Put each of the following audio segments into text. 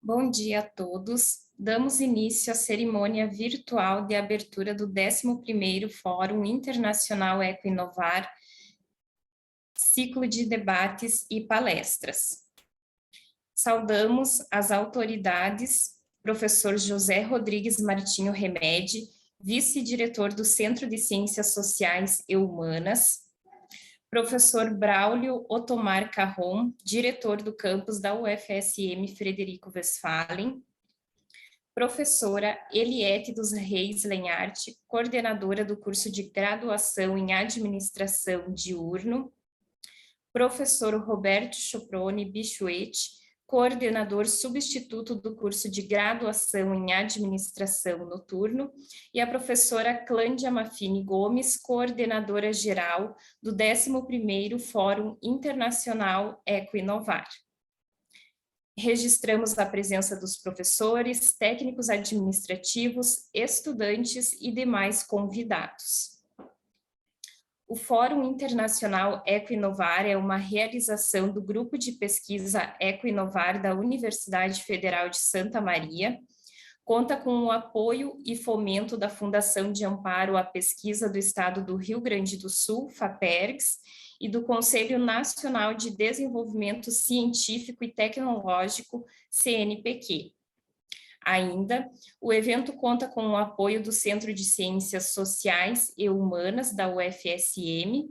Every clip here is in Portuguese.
Bom dia a todos. Damos início à cerimônia virtual de abertura do 11º Fórum Internacional Eco-Inovar, ciclo de debates e palestras. Saudamos as autoridades, professor José Rodrigues Martinho Remedi, vice-diretor do Centro de Ciências Sociais e Humanas, professor Braulio Otomar Carrom, diretor do campus da UFSM Frederico Westphalen, professora Eliette dos Reis Lenhart, coordenadora do curso de graduação em administração diurno, professor Roberto Choproni Bichuete, coordenador substituto do curso de graduação em administração noturno, e a professora Clândia Maffini Gomes, coordenadora geral do 11º Fórum Internacional Eco-Inovar. Registramos a presença dos professores, técnicos administrativos, estudantes e demais convidados. O Fórum Internacional Eco-Inovar é uma realização do Grupo de Pesquisa Eco-Inovar da Universidade Federal de Santa Maria, conta com o apoio e fomento da Fundação de Amparo à Pesquisa do Estado do Rio Grande do Sul, FAPERGS, e do Conselho Nacional de Desenvolvimento Científico e Tecnológico, CNPq. Ainda, o evento conta com o apoio do Centro de Ciências Sociais e Humanas da UFSM,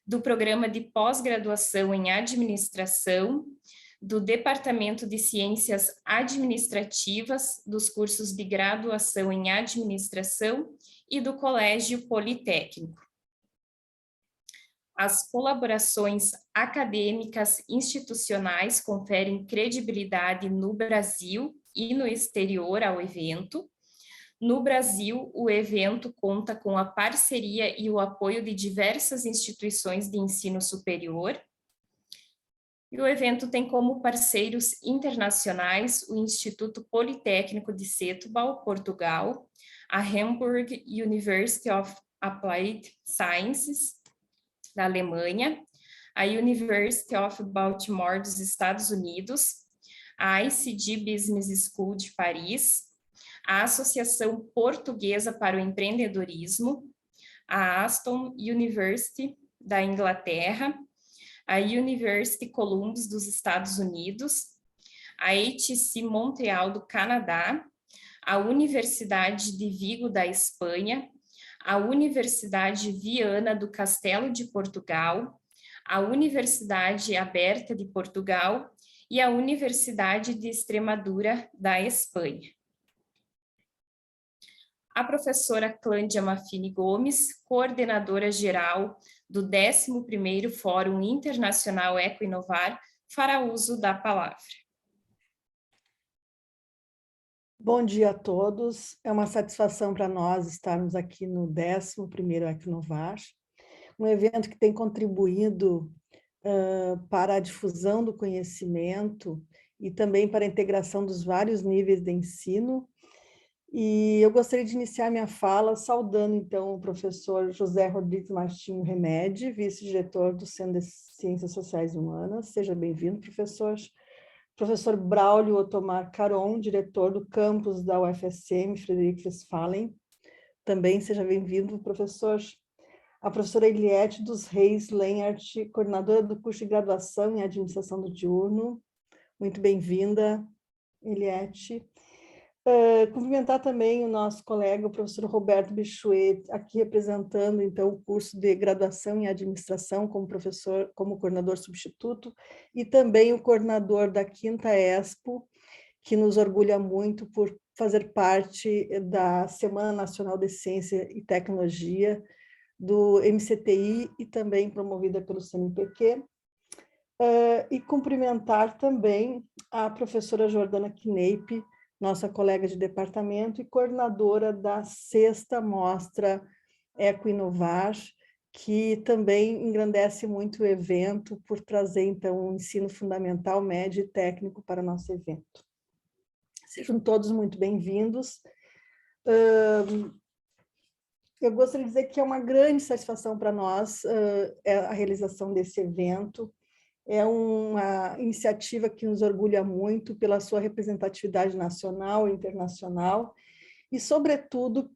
do Programa de Pós-Graduação em Administração, do Departamento de Ciências Administrativas, dos cursos de graduação em Administração e do Colégio Politécnico. As colaborações acadêmicas institucionais conferem credibilidade no Brasil e no exterior ao evento. No Brasil, o evento conta com a parceria e o apoio de diversas instituições de ensino superior. E o evento tem como parceiros internacionais o Instituto Politécnico de Setúbal, Portugal, a Hamburg University of Applied Sciences, da Alemanha, a University of Baltimore dos Estados Unidos, a ICD Business School de Paris, a Associação Portuguesa para o Empreendedorismo, a Aston University da Inglaterra, a University Columbus dos Estados Unidos, a HEC Montreal do Canadá, a Universidade de Vigo da Espanha, a Universidade Viana do Castelo de Portugal, a Universidade Aberta de Portugal e a Universidade de Extremadura da Espanha. A professora Clândia Maffini Gomes, coordenadora geral do 11º Fórum Internacional Eco-Inovar, fará uso da palavra. Bom dia a todos, é uma satisfação para nós estarmos aqui no 11º Eco-Inovar, um evento que tem contribuído para a difusão do conhecimento e também para a integração dos vários níveis de ensino. E eu gostaria de iniciar minha fala saudando, então, o professor José Rodrigues Martinho Remedi, vice-diretor do Centro de Ciências Sociais e Humanas. Seja bem-vindo, professor. Professor Braulio Otomar Carrom, diretor do campus da UFSM Frederico Westphalen. Também seja bem-vindo, professor. A professora Eliette dos Reis Lenhart, coordenadora do curso de graduação em administração do diurno. Muito bem-vinda, Eliette. Cumprimentar também o nosso colega, o professor Roberto Bichuet, aqui representando, então, o curso de graduação em administração como professor, como coordenador substituto, e também o coordenador da 5ª Expo, que nos orgulha muito por fazer parte da Semana Nacional de Ciência e Tecnologia, do MCTI e também promovida pelo CNPq. E cumprimentar também a professora Jordana Kneip, nossa colega de departamento e coordenadora da 6ª Mostra Eco-Inovar, que também engrandece muito o evento por trazer, então, um ensino fundamental, médio e técnico para o nosso evento. Sejam todos muito bem-vindos. Eu gostaria de dizer que é uma grande satisfação para nós a realização desse evento, É uma iniciativa que nos orgulha muito pela sua representatividade nacional e internacional e, sobretudo,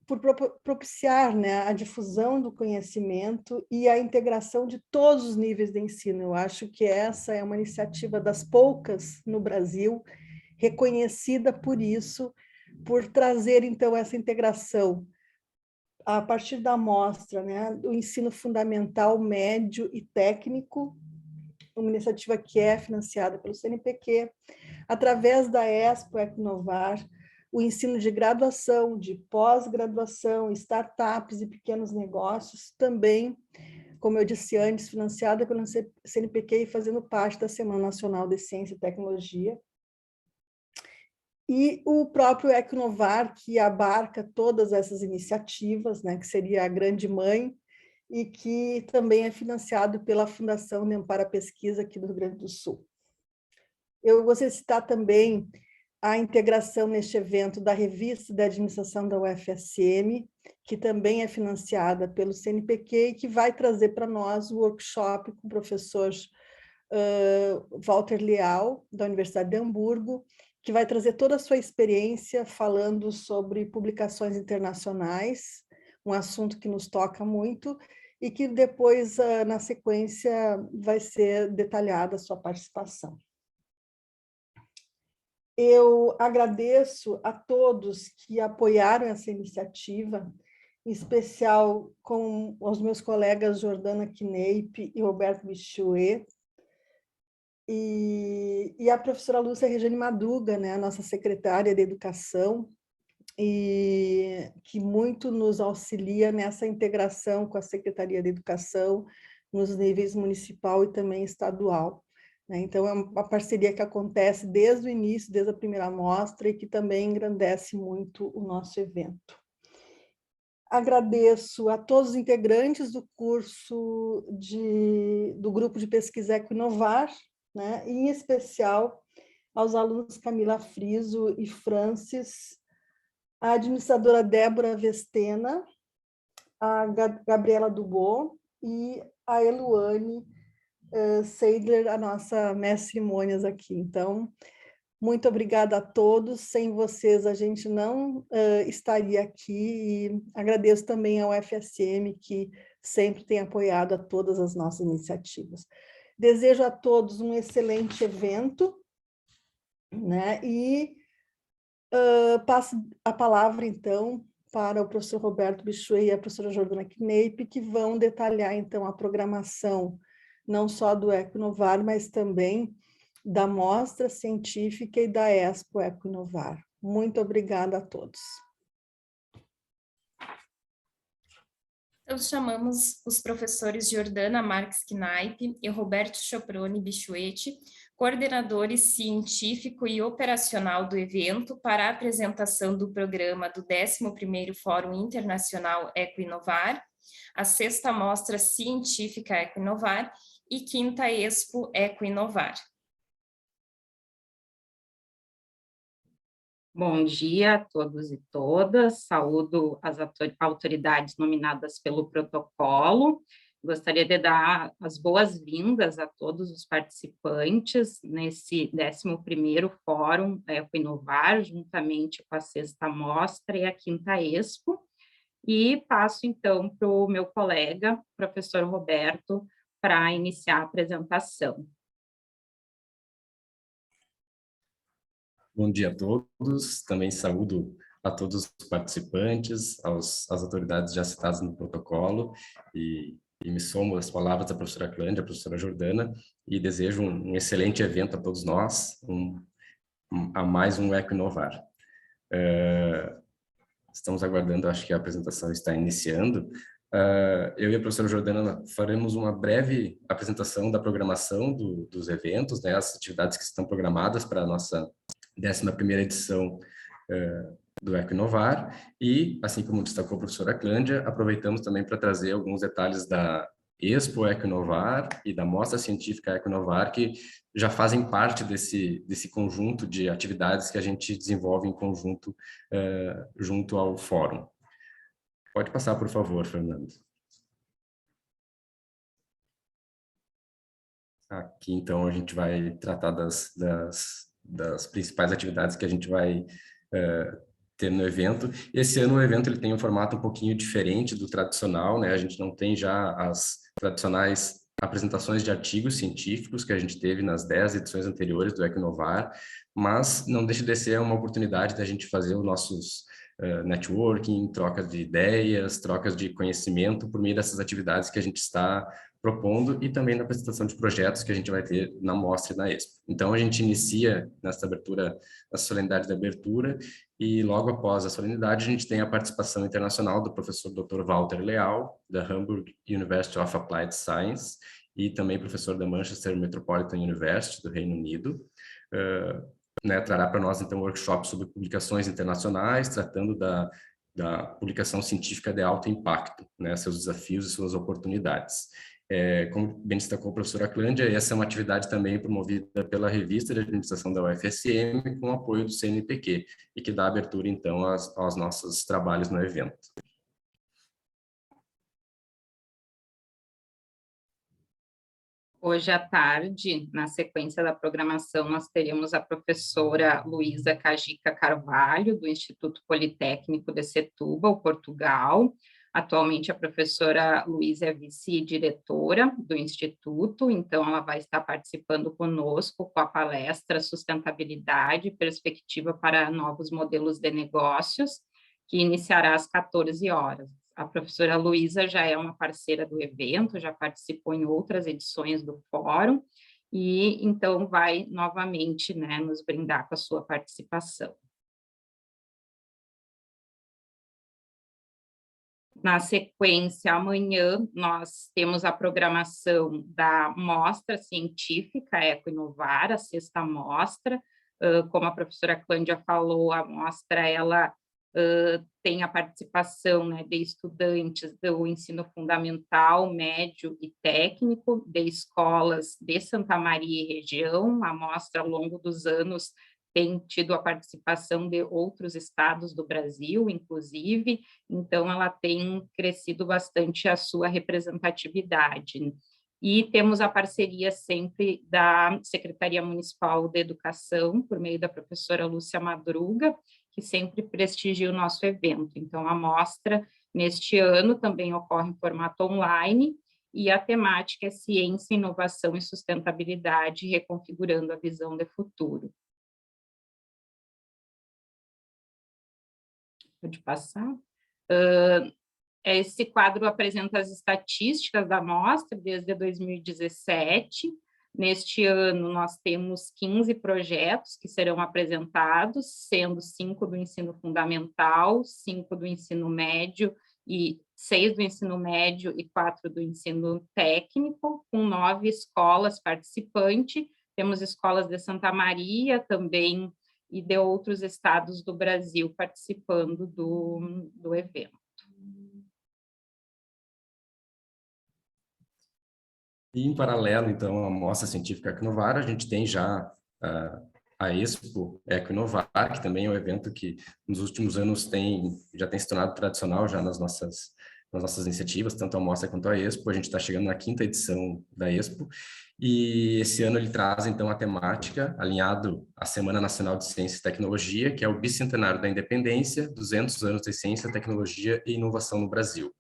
por propiciar, né, a difusão do conhecimento e a integração de todos os níveis de ensino. Eu acho que essa é uma iniciativa das poucas no Brasil, reconhecida por isso, por trazer, então, essa integração a partir da amostra, né, do ensino fundamental, médio e técnico, uma iniciativa que é financiada pelo CNPq, através da Expo Equinovar, o ensino de graduação, de pós-graduação, startups e pequenos negócios, também, como eu disse antes, financiada pelo CNPq e fazendo parte da Semana Nacional de Ciência e Tecnologia. E o próprio Equinovar, que abarca todas essas iniciativas, né, que seria a grande mãe, e que também é financiado pela Fundação de Amparo à Pesquisa aqui do Rio Grande do Sul. Eu gostaria de citar também a integração neste evento da Revista da Administração da UFSM, que também é financiada pelo CNPq e que vai trazer para nós o workshop com o professor Walter Leal, da Universidade de Hamburgo, que vai trazer toda a sua experiência falando sobre publicações internacionais, um assunto que nos toca muito, e que depois, na sequência, vai ser detalhada a sua participação. Eu agradeço a todos que apoiaram essa iniciativa, em especial com os meus colegas Jordana Kneip e Roberto Bichuet, e a professora Lúcia Regiane Madruga, né, a nossa secretária de Educação, e que muito nos auxilia nessa integração com a Secretaria de Educação nos níveis municipal e também estadual. Então, é uma parceria que acontece desde o início, desde a primeira mostra, e que também engrandece muito o nosso evento. Agradeço a todos os integrantes do curso do grupo de pesquisa Equinovar, né, e em especial aos alunos Camila Friso e Francis, a administradora Débora Vestena, a Gabriela Dubô e a Eluane Seidler, a nossa mestre cerimônias aqui. Então, muito obrigada a todos. Sem vocês, a gente não estaria aqui. E agradeço também ao FSM, que sempre tem apoiado a todas as nossas iniciativas. Desejo a todos um excelente evento, né? E passo a palavra, então, para o professor Roberto Bichuet e a professora Jordana Kneip, que vão detalhar, então, a programação, não só do Equinovar, mas também da Mostra Científica e da Expo Equinovar. Muito obrigada a todos. Então, chamamos os professores Jordana Marques Kneip e Roberto Choproni Bichuet, coordenadores científico e operacional do evento, para a apresentação do programa do 11º Fórum Internacional Equinovar, a 6ª Mostra Científica Equinovar e 5ª Expo Equinovar. Bom dia a todos e todas, saúdo as autoridades nominadas pelo protocolo. Gostaria de dar as boas-vindas a todos os participantes nesse 11º Fórum Equinovar, juntamente com a 6ª Mostra e a 5ª Expo, e passo então para o meu colega, professor Roberto, para iniciar a apresentação. Bom dia a todos, também saúdo a todos os participantes, às autoridades já citadas no protocolo, e me somo às palavras da professora Clândia, da professora Jordana, e desejo um excelente evento a todos nós, a mais um Equinovar. Estamos aguardando, acho que a apresentação está iniciando. Eu e a professora Jordana faremos uma breve apresentação da programação dos eventos, né, as atividades que estão programadas para a nossa 11ª edição do Equinovar, e, assim como destacou a professora Clândia, aproveitamos também para trazer alguns detalhes da Expo Equinovar e da Mostra Científica Equinovar, que já fazem parte desse conjunto de atividades que a gente desenvolve em conjunto junto ao fórum. Pode passar, por favor, Fernando. Aqui, então, a gente vai tratar das principais atividades que a gente vai ter no evento. Esse ano o evento ele tem um formato um pouquinho diferente do tradicional, né? A gente não tem já as tradicionais apresentações de artigos científicos que a gente teve nas 10 edições anteriores do Equinovar, mas não deixa de ser uma oportunidade da gente fazer os nossos networking, trocas de ideias, trocas de conhecimento por meio dessas atividades que a gente está propondo e também na apresentação de projetos que a gente vai ter na mostra e na Expo. Então, a gente inicia nessa abertura, a solenidade da abertura, e logo após a solenidade, a gente tem a participação internacional do professor Dr. Walter Leal, da Hamburg University of Applied Science, e também professor da Manchester Metropolitan University, do Reino Unido. Trará para nós, então, um workshop sobre publicações internacionais, tratando da publicação científica de alto impacto, né, seus desafios e suas oportunidades. Como bem destacou a professora Clândia, essa é uma atividade também promovida pela Revista de Administração da UFSM, com o apoio do CNPq, e que dá abertura, então, aos nossos trabalhos no evento. Hoje à tarde, na sequência da programação, nós teremos a professora Luísa Cajica Carvalho, do Instituto Politécnico de Setúbal, Portugal. Atualmente, a professora Luísa é vice-diretora do Instituto, então ela vai estar participando conosco com a palestra Sustentabilidade e Perspectiva para Novos Modelos de Negócios, que iniciará às 14 horas. A professora Luísa já é uma parceira do evento, já participou em outras edições do fórum, e então vai novamente, né, nos brindar com a sua participação. Na sequência, amanhã, nós temos a programação da Mostra Científica Equinovar, a 6ª mostra. Como a professora Clândia falou, a mostra, ela tem a participação, né, de estudantes do ensino fundamental, médio e técnico, de escolas de Santa Maria e região. A mostra, ao longo dos anos, tem tido a participação de outros estados do Brasil, inclusive, então ela tem crescido bastante a sua representatividade. E temos a parceria sempre da Secretaria Municipal de Educação, por meio da professora Lúcia Madruga, que sempre prestigia o nosso evento. Então, a mostra, neste ano, também ocorre em formato online, e a temática é Ciência, Inovação e Sustentabilidade, reconfigurando a visão de futuro. Pode passar. Esse quadro apresenta as estatísticas da mostra desde 2017. Neste ano, nós temos 15 projetos que serão apresentados, sendo 5 do ensino fundamental, 5 do ensino médio, e 6 do ensino médio e 4 do ensino técnico, com 9 escolas participantes. Temos escolas de Santa Maria também e de outros estados do Brasil participando do evento. E, em paralelo, então, à Mostra Científica Equinovar, a gente tem já a Expo Equinovar, que também é um evento que, nos últimos anos, já tem se tornado tradicional já nas nossas iniciativas, tanto a Mostra quanto a Expo. A gente está chegando na 5ª edição da Expo, e esse ano ele traz, então, a temática, alinhado à Semana Nacional de Ciência e Tecnologia, que é o bicentenário da independência, 200 anos de ciência, tecnologia e inovação no Brasil.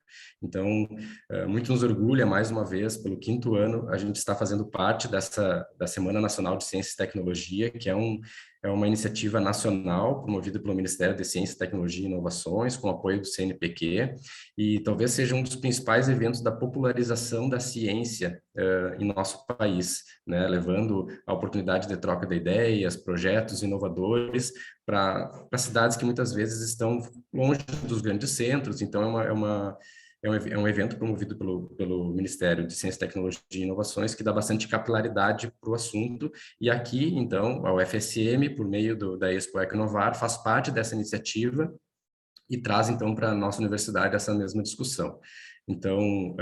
Então, muito nos orgulha, mais uma vez, pelo 5º ano, a gente está fazendo parte da Semana Nacional de Ciência e Tecnologia, que é uma iniciativa nacional promovida pelo Ministério de Ciência, Tecnologia e Inovações, com apoio do CNPq, e talvez seja um dos principais eventos da popularização da ciência em nosso país, né? Levando a oportunidade de troca de ideias, projetos inovadores para cidades que muitas vezes estão longe dos grandes centros. Então, é um evento promovido pelo Ministério de Ciência, Tecnologia e Inovações, que dá bastante capilaridade para o assunto. E aqui, então, a UFSM, por meio da Expo Equinovar, faz parte dessa iniciativa e traz, então, para a nossa universidade essa mesma discussão. Então,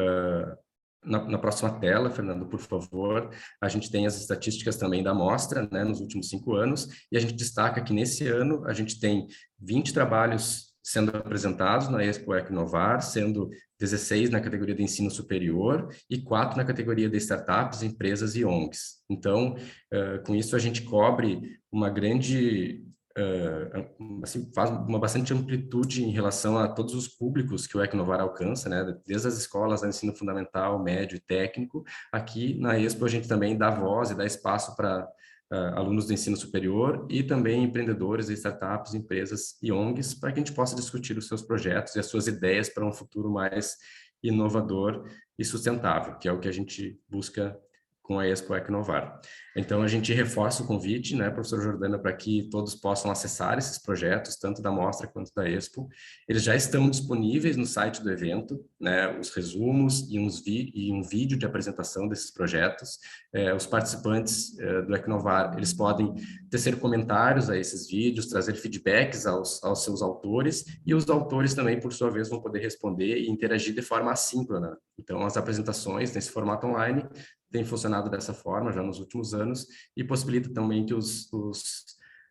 na próxima tela, Fernando, por favor, a gente tem as estatísticas também da mostra, né, nos últimos 5 anos, e a gente destaca que nesse ano a gente tem 20 trabalhos sendo apresentados na Expo Equinovar, sendo 16 na categoria de ensino superior e 4 na categoria de startups, empresas e ONGs. Então, com isso a gente cobre uma grande, assim, faz uma bastante amplitude em relação a todos os públicos que o Equinovar alcança, né? Desde as escolas do ensino fundamental, médio e técnico. Aqui na Expo a gente também dá voz e dá espaço para alunos do ensino superior e também empreendedores, startups, empresas e ONGs, para que a gente possa discutir os seus projetos e as suas ideias para um futuro mais inovador e sustentável, que é o que a gente busca com a Expo Equinovar. Então, a gente reforça o convite, né, professor Jordana, para que todos possam acessar esses projetos, tanto da Mostra quanto da Expo. Eles já estão disponíveis no site do evento, né, os resumos e um vídeo de apresentação desses projetos. Os participantes do Equinovar, eles podem tecer comentários a esses vídeos, trazer feedbacks aos seus autores, e os autores também, por sua vez, vão poder responder e interagir de forma assíncrona. Então, as apresentações nesse formato online tem funcionado dessa forma já nos últimos anos e possibilita também que os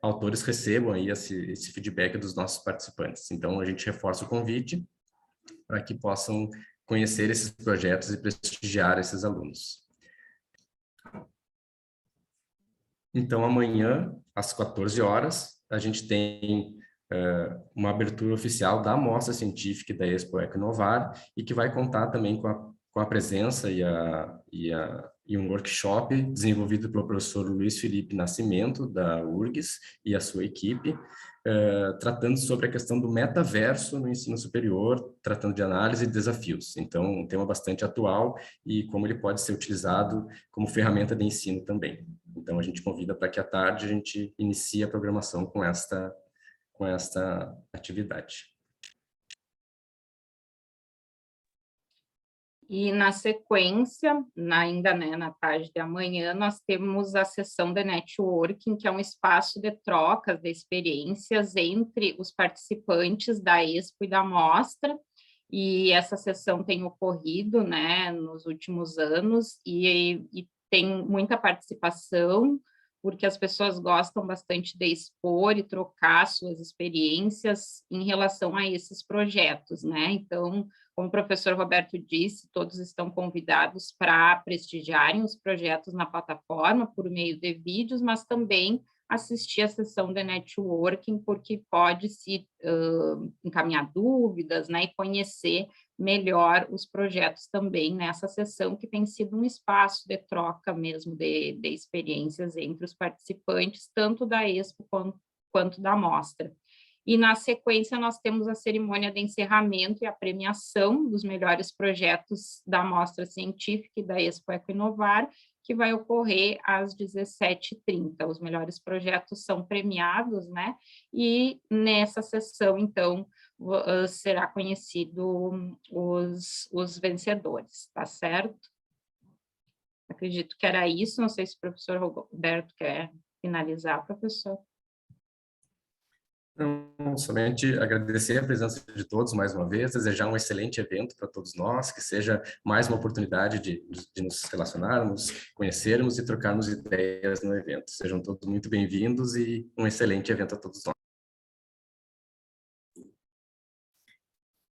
autores recebam aí esse feedback dos nossos participantes. Então, a gente reforça o convite para que possam conhecer esses projetos e prestigiar esses alunos. Então, amanhã, às 14 horas, a gente tem uma abertura oficial da Mostra Científica da Expo Equinovar e que vai contar também com a presença e um workshop desenvolvido pelo professor Luiz Felipe Nascimento, da URGS, e a sua equipe, tratando sobre a questão do metaverso no ensino superior, tratando de análise e desafios. Então, um tema bastante atual e como ele pode ser utilizado como ferramenta de ensino também. Então, a gente convida para que à tarde a gente inicie a programação com esta atividade. E na sequência, ainda na tarde de amanhã, nós temos a sessão de networking, que é um espaço de trocas de experiências entre os participantes da Expo e da Mostra, e essa sessão tem ocorrido, nos últimos anos, e tem muita participação, porque as pessoas gostam bastante de expor e trocar suas experiências em relação a esses projetos, Então, como o professor Roberto disse, todos estão convidados para prestigiarem os projetos na plataforma por meio de vídeos, mas também assistir a sessão de networking, porque pode-se encaminhar dúvidas, e conhecer melhor os projetos também nessa sessão, que tem sido um espaço de troca mesmo de experiências entre os participantes, tanto da Expo quanto da Mostra. E, na sequência, nós temos a cerimônia de encerramento e a premiação dos melhores projetos da Mostra Científica e da Expo Equinovar, que vai ocorrer às 17h30. Os melhores projetos são premiados, E nessa sessão, então, será conhecido os vencedores, tá certo? Acredito que era isso, não sei se o professor Roberto quer finalizar, professor. Não, somente agradecer a presença de todos mais uma vez, desejar um excelente evento para todos nós, que seja mais uma oportunidade de nos relacionarmos, conhecermos e trocarmos ideias no evento. Sejam todos muito bem-vindos e um excelente evento a todos nós.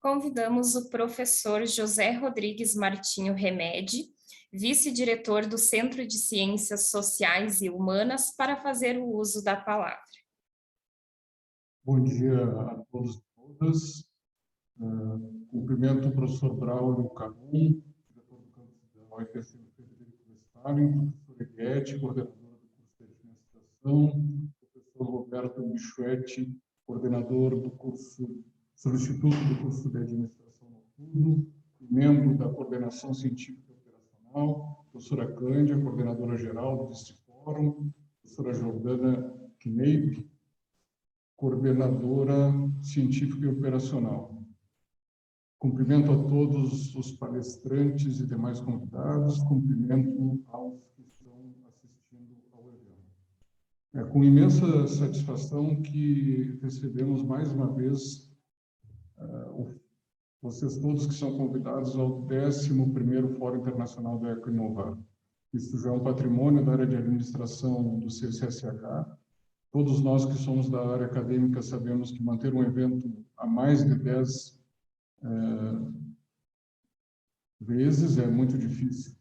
Convidamos o professor José Rodrigues Martinho Remedi, vice-diretor do Centro de Ciências Sociais e Humanas, para fazer o uso da palavra. Bom dia a todos e todas. Cumprimento o professor Braulio Cabum, diretor do campus da UFSM Frederico Westphalen, professor Eliette, coordenadora do curso de administração, professor Roberto Michuetti, coordenador do curso, substituto do curso de administração noturno, membro da coordenação científica e operacional, professora Cândia, coordenadora geral deste fórum, professora Jordana Kneip, coordenadora científica e operacional. Cumprimento a todos os palestrantes e demais convidados, cumprimento aos que estão assistindo ao evento. É com imensa satisfação que recebemos mais uma vez vocês todos que são convidados ao 11º Fórum Internacional da Equinovar. Isso já é um patrimônio da área de administração do CCSH. Todos nós que somos da área acadêmica sabemos que manter um evento a mais de 10 vezes é muito difícil.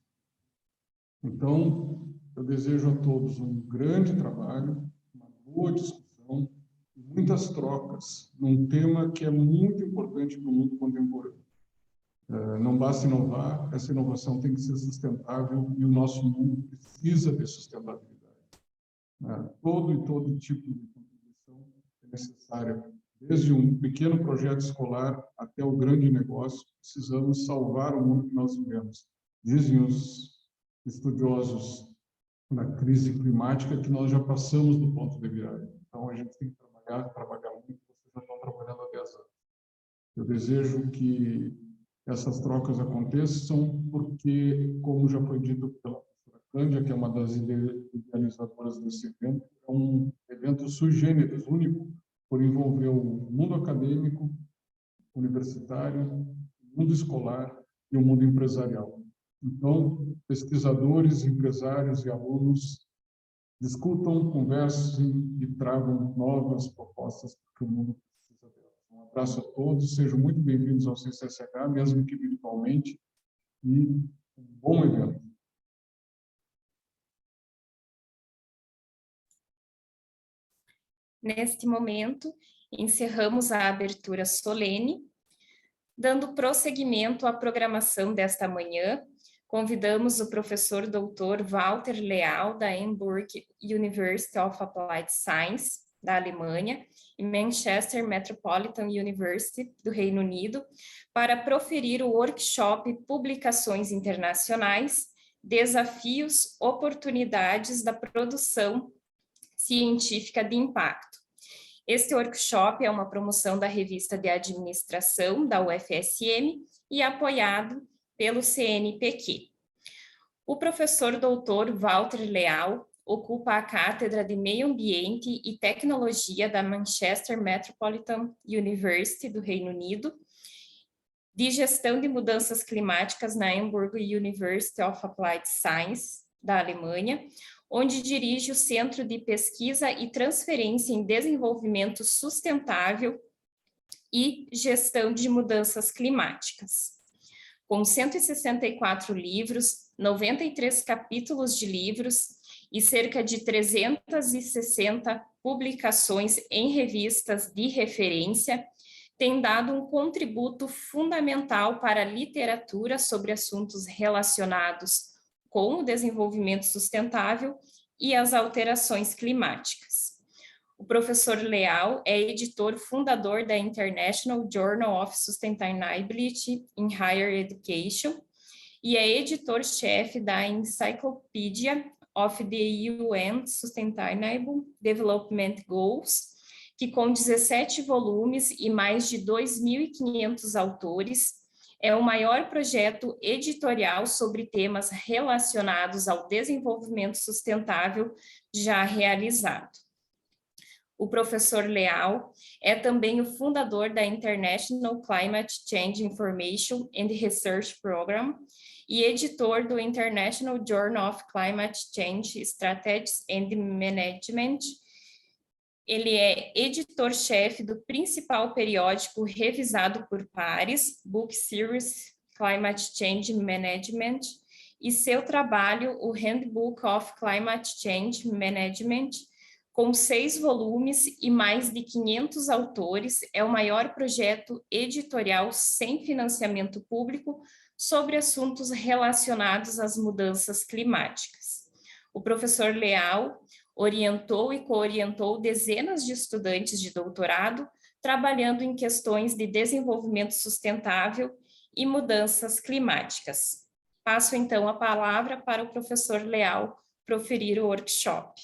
Então, eu desejo a todos um grande trabalho, uma boa discussão, muitas trocas, num tema que é muito importante para o mundo contemporâneo. Não basta inovar, essa inovação tem que ser sustentável e o nosso mundo precisa de sustentabilidade. Todo tipo de contribuição é necessária. Desde um pequeno projeto escolar até o grande negócio, precisamos salvar o mundo que nós vivemos. Dizem os estudiosos da crise climática que nós já passamos do ponto de viragem. Então, a gente tem que trabalhar muito. Vocês já estão trabalhando há 10 anos. Eu desejo que essas trocas aconteçam porque, como já foi dito pela professora Cândia, que é uma das idealizadoras desse evento, é um evento sui generis, único, por envolver o mundo acadêmico, universitário, o mundo escolar e o mundo empresarial. Então, pesquisadores, empresários e alunos discutam, conversem e tragam novas propostas que o mundo precisa delas. Um abraço a todos, sejam muito bem-vindos ao CCSH, mesmo que virtualmente, e um bom evento. Neste momento, encerramos a abertura solene, dando prosseguimento à programação desta manhã. Convidamos o professor doutor Walter Leal, da Hamburg University of Applied Science, da Alemanha, e Manchester Metropolitan University, do Reino Unido, para proferir o workshop Publicações Internacionais, Desafios, Oportunidades da Produção Científica de Impacto. Este workshop é uma promoção da revista de administração da UFSM e apoiado pelo CNPq. O professor doutor Walter Leal ocupa a Cátedra de Meio Ambiente e Tecnologia da Manchester Metropolitan University do Reino Unido, de Gestão de Mudanças Climáticas na Hamburg University of Applied Science, da Alemanha, onde dirige o Centro de Pesquisa e Transferência em Desenvolvimento Sustentável e Gestão de Mudanças Climáticas. Com 164 livros, 93 capítulos de livros e cerca de 360 publicações em revistas de referência, tem dado um contributo fundamental para a literatura sobre assuntos relacionados com o desenvolvimento sustentável e as alterações climáticas. O professor Leal é editor fundador da International Journal of Sustainability in Higher Education e é editor-chefe da Encyclopedia of the UN Sustainable Development Goals, que com 17 volumes e mais de 2.500 autores, é o maior projeto editorial sobre temas relacionados ao desenvolvimento sustentável já realizado. O professor Leal é também o fundador da International Climate Change Information and Research Program e editor do International Journal of Climate Change Strategies and Management. Ele é editor-chefe do principal periódico revisado por pares, Book Series Climate Change Management, e seu trabalho, o Handbook of Climate Change Management, com 6 volumes e mais de 500 autores, é o maior projeto editorial sem financiamento público sobre assuntos relacionados às mudanças climáticas. O professor Leal orientou e coorientou dezenas de estudantes de doutorado, trabalhando em questões de desenvolvimento sustentável e mudanças climáticas. Passo, então, a palavra para o professor Leal proferir o workshop.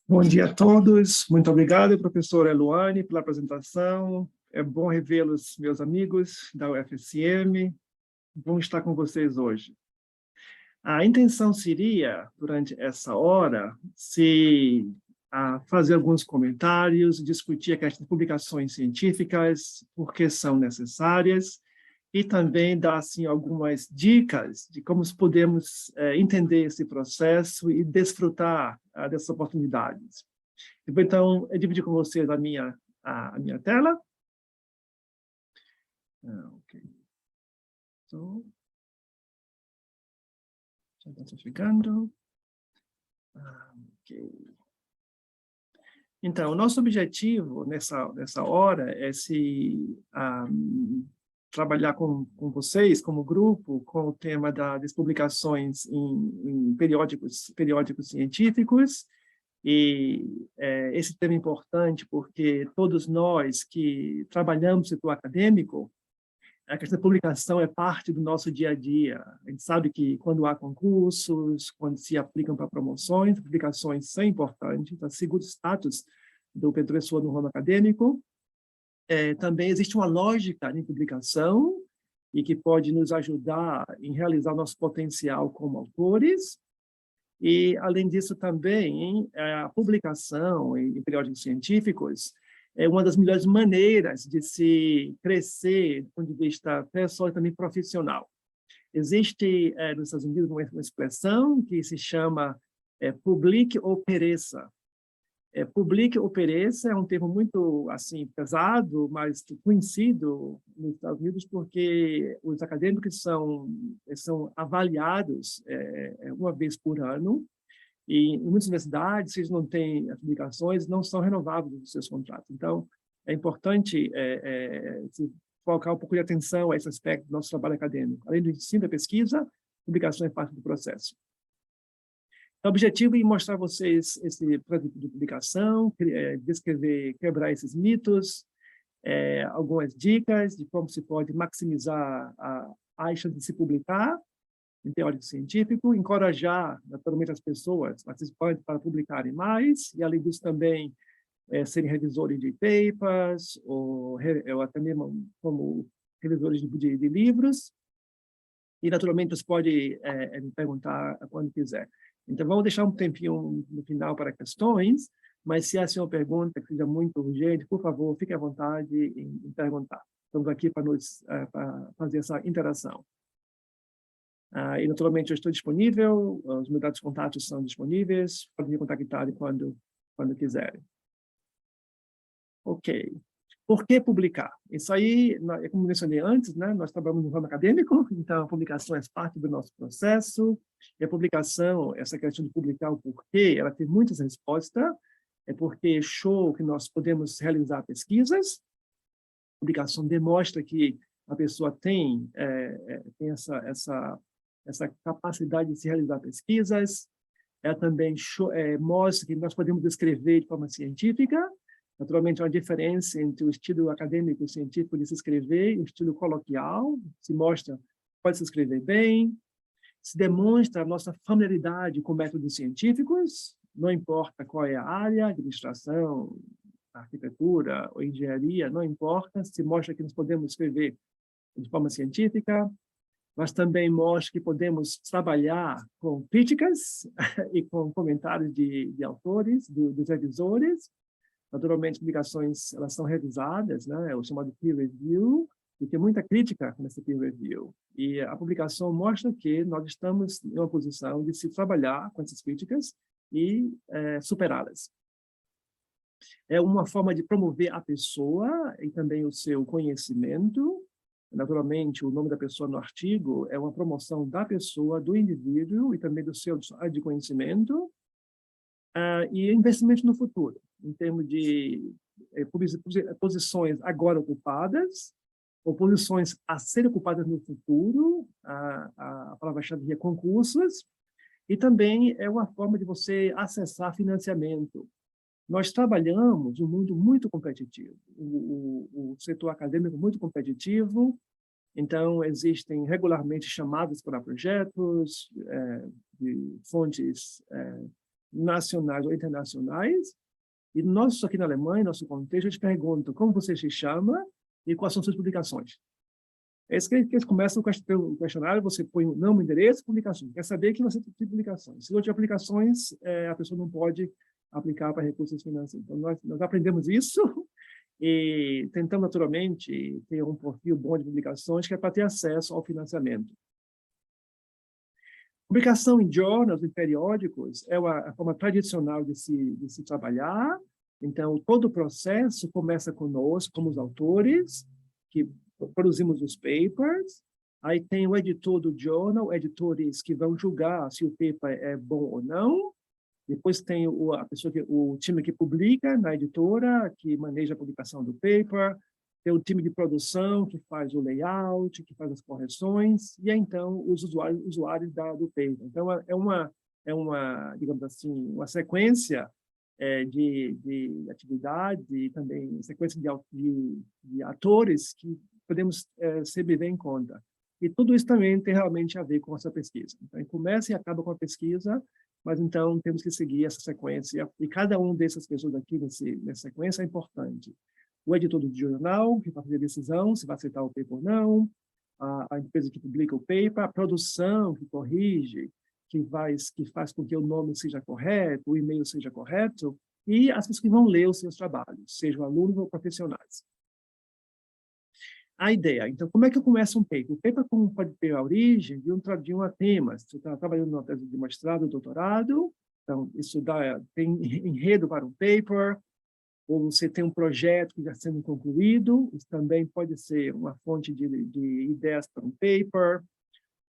Bom dia a todos. Muito obrigado, professora Eluane, pela apresentação. É bom revê-los, meus amigos da UFSM. Bom estar com vocês hoje. A intenção seria, durante essa hora, fazer alguns comentários, discutir a questão de publicações científicas, por que são necessárias, e também dar assim, algumas dicas de como podemos entender esse processo e desfrutar dessas oportunidades. Então, eu dividi com vocês a minha a minha tela. Ok. Então, já está ficando. Ok. Então, o nosso objetivo nessa hora é trabalhar com vocês, como grupo, com o tema das publicações em periódicos científicos. E esse tema é importante porque todos nós que trabalhamos no setor acadêmico, a questão da publicação é parte do nosso dia a dia. A gente sabe que quando há concursos, quando se aplicam para promoções, publicações são importantes, para segurar o status do pessoa no ramo acadêmico. Também existe uma lógica de publicação e que pode nos ajudar em realizar nosso potencial como autores. E, além disso, também, a publicação em periódicos científicos é uma das melhores maneiras de se crescer do ponto de vista pessoal e também profissional. Existe, nos Estados Unidos, uma expressão que se chama publique ou pereça. Publique ou pereça é um termo muito assim pesado, mas conhecido nos Estados Unidos porque os acadêmicos são avaliados uma vez por ano, e em muitas universidades, se eles não têm as publicações, não são renováveis os seus contratos. Então, é importante se focar um pouco de atenção a esse aspecto do nosso trabalho acadêmico. Além do ensino da pesquisa, publicação é parte do processo. O objetivo é mostrar a vocês esse projeto de publicação, descrever, quebrar esses mitos, algumas dicas de como se pode maximizar a chance de se publicar em teórico científico, encorajar, naturalmente, as pessoas participantes para publicarem mais, e, além disso, também serem revisores de papers, ou até mesmo como revisores de livros, e, naturalmente, você pode me perguntar quando quiser. Então, vamos deixar um tempinho no final para questões, mas se há uma pergunta que seja muito urgente, por favor, fique à vontade em perguntar. Estamos aqui para fazer essa interação. E, naturalmente, eu estou disponível, os meus dados de contato são disponíveis, podem me contactar quando quiserem. Ok. Por que publicar? Isso aí, como mencionei antes, né, nós trabalhamos no ramo acadêmico, então a publicação é parte do nosso processo, e a publicação, essa questão de publicar o porquê, ela tem muitas respostas, porque show que nós podemos realizar pesquisas, a publicação demonstra que a pessoa tem essa capacidade de se realizar pesquisas, também mostra que nós podemos escrever de forma científica. Naturalmente, há uma diferença entre o estilo acadêmico científico de se escrever e o estilo coloquial. Se mostra, pode se escrever bem, se demonstra a nossa familiaridade com métodos científicos, não importa qual é a área, administração, arquitetura ou engenharia, não importa, se mostra que nós podemos escrever de forma científica, mas também mostra que podemos trabalhar com críticas e com comentários de autores, dos revisores. Naturalmente, publicações elas são revisadas, né? É o chamado peer review, e tem muita crítica nessa peer review. E a publicação mostra que nós estamos em uma posição de se trabalhar com essas críticas e superá-las. É uma forma de promover a pessoa e também o seu conhecimento. Naturalmente, o nome da pessoa no artigo é uma promoção da pessoa, do indivíduo e também do seu de conhecimento e investimento no futuro, em termos de posições agora ocupadas ou posições a serem ocupadas no futuro, a palavra-chave é concursos, e também é uma forma de você acessar financiamento. Nós trabalhamos um mundo muito competitivo, o setor acadêmico muito competitivo, então existem regularmente chamadas para projetos de fontes nacionais ou internacionais, e nós aqui na Alemanha, nosso contexto, eles perguntam como você se chama e quais são suas publicações. É isso que eles começam o questionário, você põe o nome, endereço, publicações. Quer saber que você tem publicações. Se não tiver publicações, a pessoa não pode aplicar para recursos financeiros. Então, nós aprendemos isso e tentamos, naturalmente, ter um perfil bom de publicações que é para ter acesso ao financiamento. Publicação em journals, em periódicos, é a forma tradicional de se trabalhar. Então, todo o processo começa conosco, como os autores, que produzimos os papers. Aí tem o editor do journal, editores que vão julgar se o paper é bom ou não. Depois tem o time que publica na editora, que maneja a publicação do paper. Tem o time de produção, que faz o layout, que faz as correções. E aí, então, os usuários do paper. Então, digamos assim, uma sequência de atividade e também sequência de atores que podemos sempre ver em conta. E tudo isso também tem realmente a ver com essa pesquisa. Então, começa e acaba com a pesquisa, mas então temos que seguir essa sequência. E cada um dessas pessoas aqui nessa sequência é importante. O editor do jornal, que vai fazer a decisão se vai aceitar o paper ou não, a empresa que publica o paper, a produção que corrige, que faz com que o nome seja correto, o e-mail seja correto, e as pessoas que vão ler os seus trabalhos, sejam alunos ou profissionais. A ideia, então, como é que eu começo um paper? O paper pode ter a origem de um tema. Se você está trabalhando numa tese de mestrado ou doutorado, então, isso tem enredo para um paper, ou você tem um projeto que já está sendo concluído, isso também pode ser uma fonte de ideias para um paper,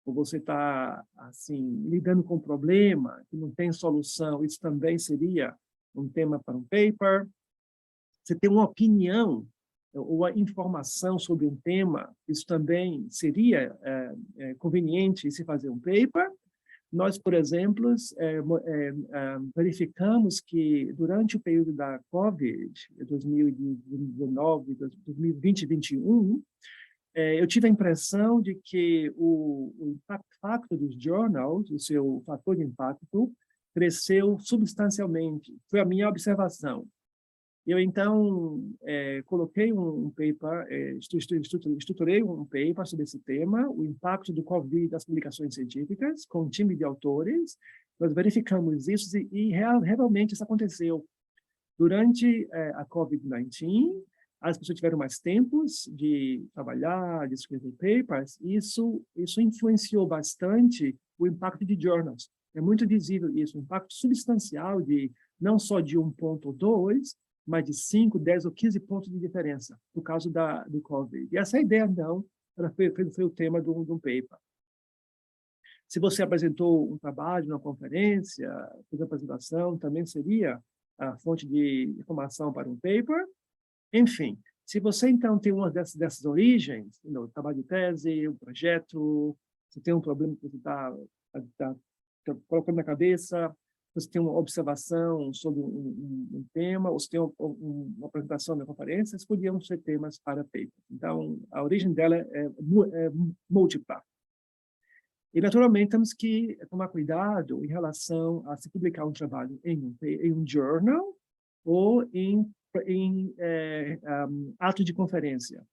ou você está, assim, lidando com um problema que não tem solução, isso também seria um tema para um paper. Você tem uma opinião ou a informação sobre um tema, isso também seria conveniente se fazer um paper. Nós, por exemplo, verificamos que durante o período da COVID, 2019, 2020 e 2021, eu tive a impressão de que o impacto dos journals, o seu fator de impacto, cresceu substancialmente. Foi a minha observação. Eu, então, coloquei um paper, estruturei um paper sobre esse tema, o impacto do COVID das publicações científicas, com um time de autores. Nós verificamos isso e realmente isso aconteceu. Durante a COVID-19, as pessoas tiveram mais tempos de trabalhar, de escrever papers, e isso influenciou bastante o impacto de journals. É muito visível isso, um impacto substancial não só de 1 ponto ou 2, mais de 5, 10 ou 15 pontos de diferença, por causa do COVID. E essa ideia, então, foi o tema de um paper. Se você apresentou um trabalho numa conferência, fez uma apresentação, também seria a fonte de informação para um paper. Enfim, se você, então, tem uma dessas origens, trabalho de tese, um projeto, você tem um problema que você está colocando na cabeça, você tem uma observação sobre um tema, ou você tem uma apresentação na conferência, esses podiam ser temas para paper. Então, a origem dela é múltipla. E, naturalmente, temos que tomar cuidado em relação a se publicar um trabalho em um journal ou em ato de conferência.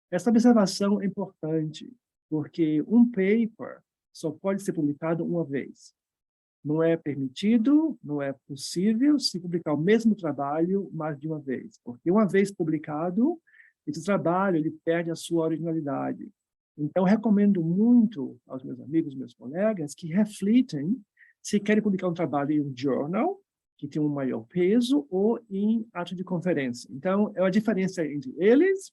Essa observação é importante, porque um paper só pode ser publicado uma vez. Não é permitido, não é possível se publicar o mesmo trabalho mais de uma vez, porque uma vez publicado, esse trabalho ele perde a sua originalidade. Então, recomendo muito aos meus amigos, meus colegas, que reflitem se querem publicar um trabalho em um journal, que tem um maior peso, ou em ato de conferência. Então, é a diferença entre eles.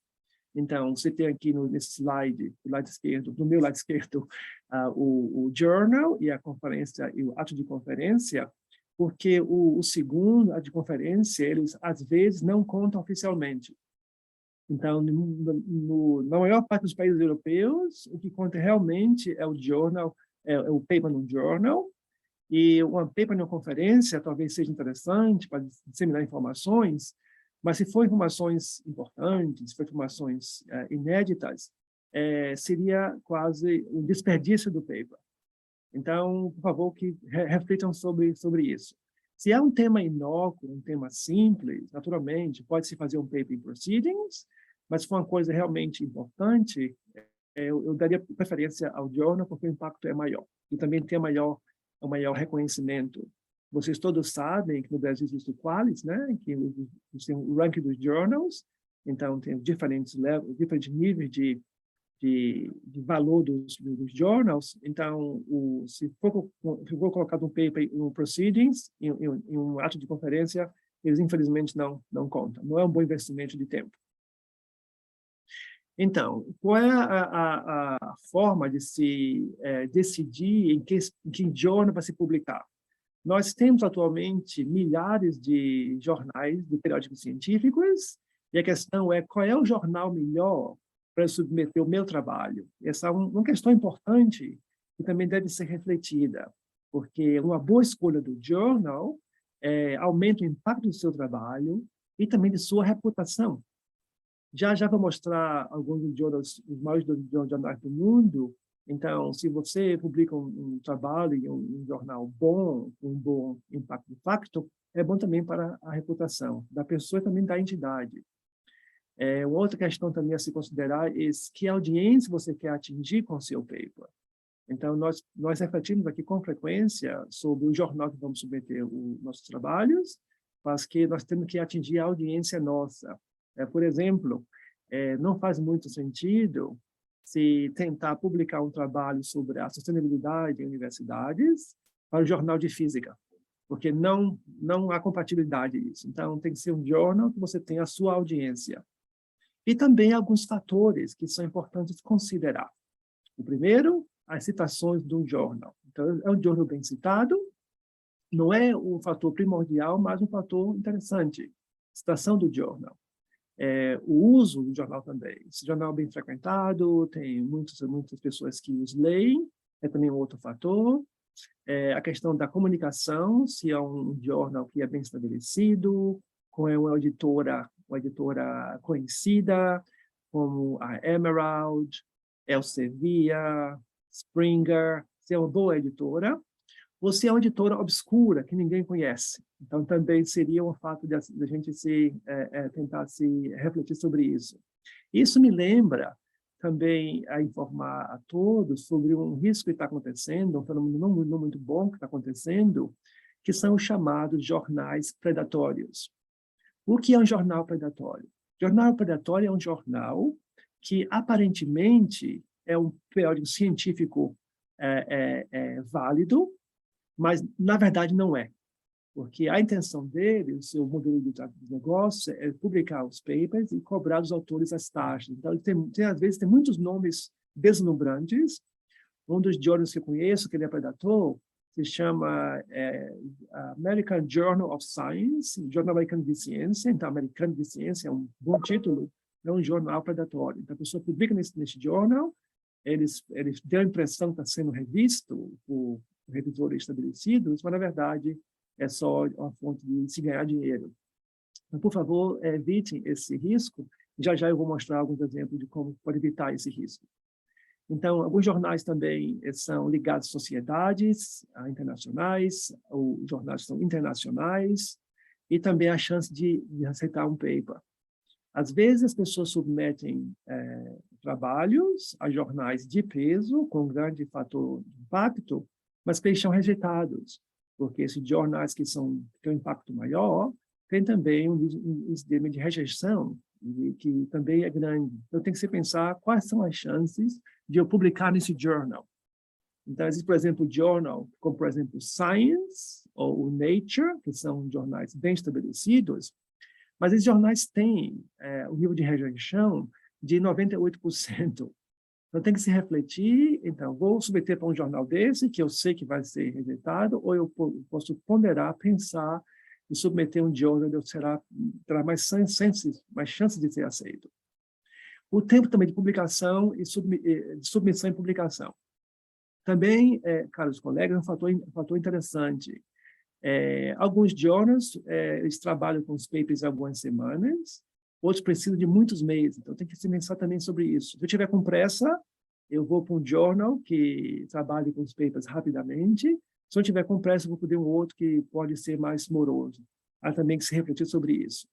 Então, você tem aqui nesse slide, do lado esquerdo, no meu lado esquerdo, o journal e a conferência e o ato de conferência, porque o segundo, ato de conferência, eles às vezes não contam oficialmente. Então, na maior parte dos países europeus, o que conta realmente é o journal, é o paper no journal, e uma paper numa conferência talvez seja interessante para disseminar informações, mas se for informações importantes, se for informações inéditas, seria quase um desperdício do paper. Então, por favor, que reflitam sobre isso. Se é um tema inócuo, um tema simples, naturalmente, pode-se fazer um paper in proceedings, mas se for uma coisa realmente importante, eu daria preferência ao journal, porque o impacto é maior. E também tem o maior reconhecimento. Vocês todos sabem que no Brasil existe o Qualis, né? Que tem o ranking dos journals, então tem diferentes níveis de valor dos journals. Então, se for colocado um paper em um proceedings, em um ato de conferência, eles infelizmente não contam. Não é um bom investimento de tempo. Então, qual é a forma de se decidir em que jornal vai se publicar? Nós temos atualmente milhares de jornais de periódicos científicos, e a questão é qual é o jornal melhor para submeter o meu trabalho. Essa é uma questão importante que também deve ser refletida, porque uma boa escolha do jornal aumenta o impacto do seu trabalho e também de sua reputação. Já vou mostrar alguns dos maiores jornais do mundo. Então, se você publica um trabalho em um jornal bom, com um bom impacto, é bom também para a reputação da pessoa e também da entidade. Uma outra questão também a se considerar é que audiência você quer atingir com o seu paper. Então, nós refletimos aqui com frequência sobre o jornal que vamos submeter os nossos trabalhos, mas que nós temos que atingir a audiência nossa. Por exemplo, não faz muito sentido se tentar publicar um trabalho sobre a sustentabilidade em universidades para o jornal de física, porque não há compatibilidade disso. Então, tem que ser um jornal que você tenha a sua audiência. E também alguns fatores que são importantes considerar. O primeiro, as citações do jornal. Então, é um jornal bem citado, não é um fator primordial, mas um fator interessante. Citação do jornal. O uso do jornal também. Esse jornal é bem frequentado, tem muitas pessoas que os leem, é também um outro fator. A questão da comunicação, se é um jornal que é bem estabelecido, com uma editora conhecida, como a Emerald, Elsevier, Springer, se é uma boa editora, ou se é uma editora obscura, que ninguém conhece. Então, também seria um fato de a gente tentar se refletir sobre isso. Isso me lembra também a informar a todos sobre um risco que está acontecendo, um fenômeno não muito bom que está acontecendo, que são os chamados jornais predatórios. O que é um jornal predatório? Jornal predatório é um jornal que, aparentemente, é um periódico científico válido, mas, na verdade, não é. Porque a intenção dele, o seu modelo de negócio, é publicar os papers e cobrar dos autores as taxas. Então, às vezes, tem muitos nomes deslumbrantes. Um dos jornais que eu conheço, que ele é predator, se chama American Journal of Science, Jornal Americano de Ciência. Então, Americano de Ciência é um bom título, é um jornal predatório. Então, a pessoa publica nesse jornal, eles dão a impressão que está sendo revisto por revisores estabelecidos, mas, na verdade, é só uma fonte de se ganhar dinheiro. Então, por favor, evitem esse risco. Já eu vou mostrar alguns exemplos de como pode evitar esse risco. Então, alguns jornais também são ligados a sociedades internacionais, ou jornais são internacionais, e também a chance de aceitar um paper. Às vezes, as pessoas submetem trabalhos a jornais de peso, com grande fator de impacto, mas que eles são rejeitados, porque esses jornais que têm um impacto maior, têm também um sistema de rejeição, que também é grande. Então, tem que se pensar quais são as chances de eu publicar nesse jornal. Então, existe, por exemplo, jornal, como, por exemplo, Science ou Nature, que são jornais bem estabelecidos, mas esses jornais têm um nível de rejeição de 98%. Então, tem que se refletir. Então, vou submeter para um jornal desse, que eu sei que vai ser rejeitado, ou eu posso ponderar, pensar e submeter um jornal que terá mais chances de ser aceito. O tempo também de publicação e de submissão e publicação. Também, caros colegas, é um fator interessante. Alguns journals, eles trabalham com os papers algumas semanas, outros precisam de muitos meses, então tem que se pensar também sobre isso. Se eu tiver com pressa, eu vou para um journal que trabalhe com os papers rapidamente. Se eu tiver com pressa, eu vou poder um outro que pode ser mais moroso. Há também que se refletir sobre isso.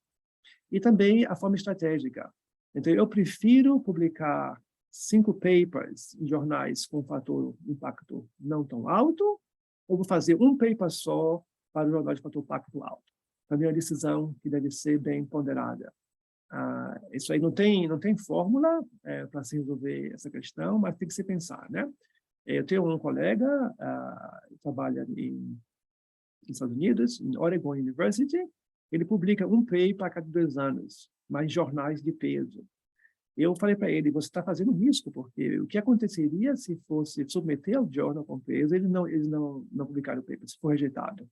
E também a forma estratégica. Então, eu prefiro publicar 5 papers em jornais com fator de impacto não tão alto, ou vou fazer um paper só para o jornal de fator de impacto alto. Também é uma decisão que deve ser bem ponderada. Isso aí não tem fórmula para se resolver essa questão, mas tem que se pensar, né? Eu tenho um colega que trabalha nos Estados Unidos, em Oregon University, ele publica um paper a cada 2 anos, mas em jornais de peso. Eu falei para ele, você está fazendo risco, porque o que aconteceria se fosse submeter ao journal com peso, eles não publicaram o paper, se for rejeitado.